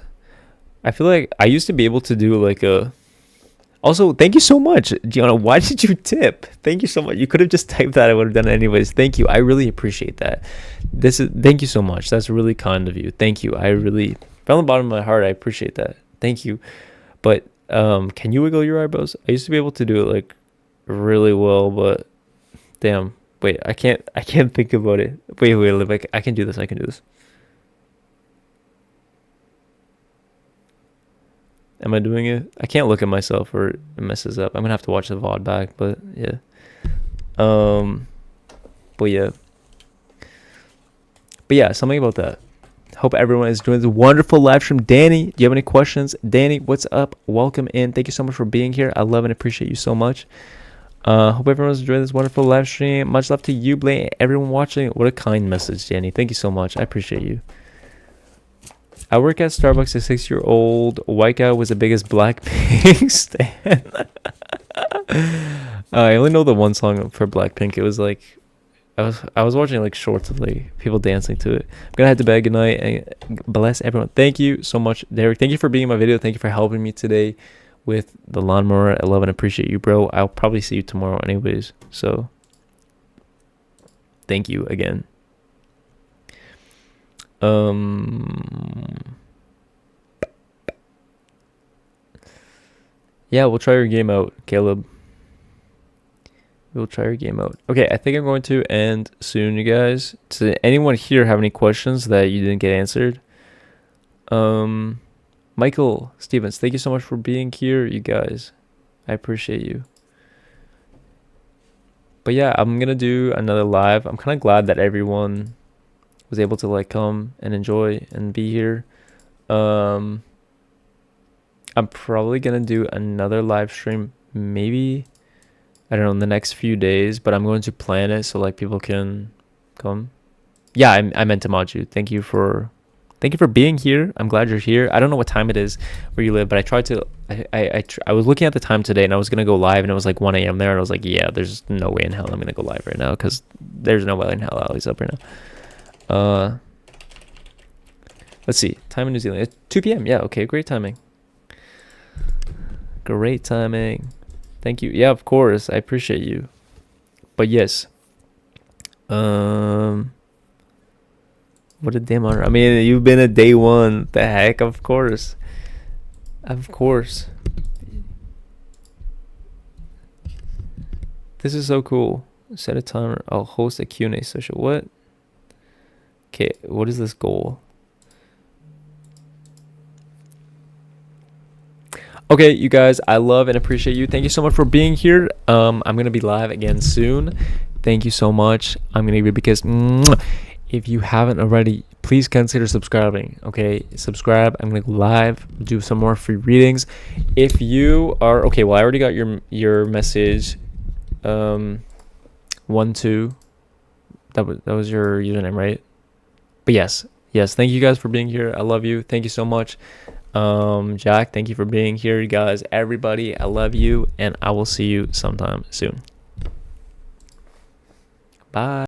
I feel like I used to be able to do like a... Also, thank you so much, Gianna. Why did you tip? Thank you so much. You could have just typed that. I would have done it anyways. Thank you. I really appreciate that. Thank you so much. That's really kind of you. Thank you. I really, from the bottom of my heart, I appreciate that. Thank you. But can you wiggle your eyebrows? I used to be able to do it like really well, but damn. Wait, I can't think about it. Wait, like I can do this. Am I doing it? I can't look at myself or it messes up. I'm gonna have to watch the VOD back, but yeah. But yeah, something about that. Hope everyone is doing this wonderful live stream. Danny, do you have any questions? Danny, what's up? Welcome in. Thank you so much for being here. I love and appreciate you so much. Hope everyone's enjoying this wonderful live stream. Much love to you, Blaine. Everyone watching. What a kind message, Danny. Thank you so much. I appreciate you. I work at Starbucks. A 6-year-old white guy was the biggest Blackpink stan. I only know the one song for Blackpink. It was like I was watching like shorts of like people dancing to it. I'm gonna head to bed. Good night and bless everyone. Thank you so much, Derek. Thank you for being in my video. Thank you for helping me today with the lawnmower. I love and appreciate you, bro. I'll probably see you tomorrow anyways. So thank you again. Yeah, we'll try your game out, Caleb. We'll try your game out. Okay, I think I'm going to end soon, you guys. Does anyone here have any questions that you didn't get answered? Michael Stevens, thank you so much for being here, you guys. I appreciate you. But yeah, I'm gonna do another live. I'm kind of glad that everyone was able to like come and enjoy and be here. I'm probably gonna do another live stream, maybe, I don't know, in the next few days, but I'm going to plan it so like people can come. Yeah, I meant to mod you. Thank you for being here. I'm glad you're here. I don't know what time it is where you live, but I tried to I was looking at the time today and I was gonna go live and it was like 1 a.m. there and I was like, yeah, there's no way in hell I'm gonna go live right now because there's no way in hell Ali's up right now. Let's see, time in New Zealand. It's 2 p.m. Yeah, okay, great timing. Great timing. Thank you. Yeah, of course. I appreciate you. But yes. What a damn honor. I mean, you've been at day one. The heck? Of course. Of course. This is so cool. Set a timer. I'll host a Q&A session. What? Okay, what is this goal? Okay, you guys, I love and appreciate you. Thank you so much for being here. I'm going to be live again soon. Thank you so much. I'm going to give you because if you haven't already, please consider subscribing. Okay, subscribe. I'm going to go live, do some more free readings. If you are, okay, well, I already got your message. 1-2. That was your username, right? But yes, yes, thank you guys for being here. I love you. Thank you so much. Jack, thank you for being here. You guys, everybody, I love you, and I will see you sometime soon. Bye.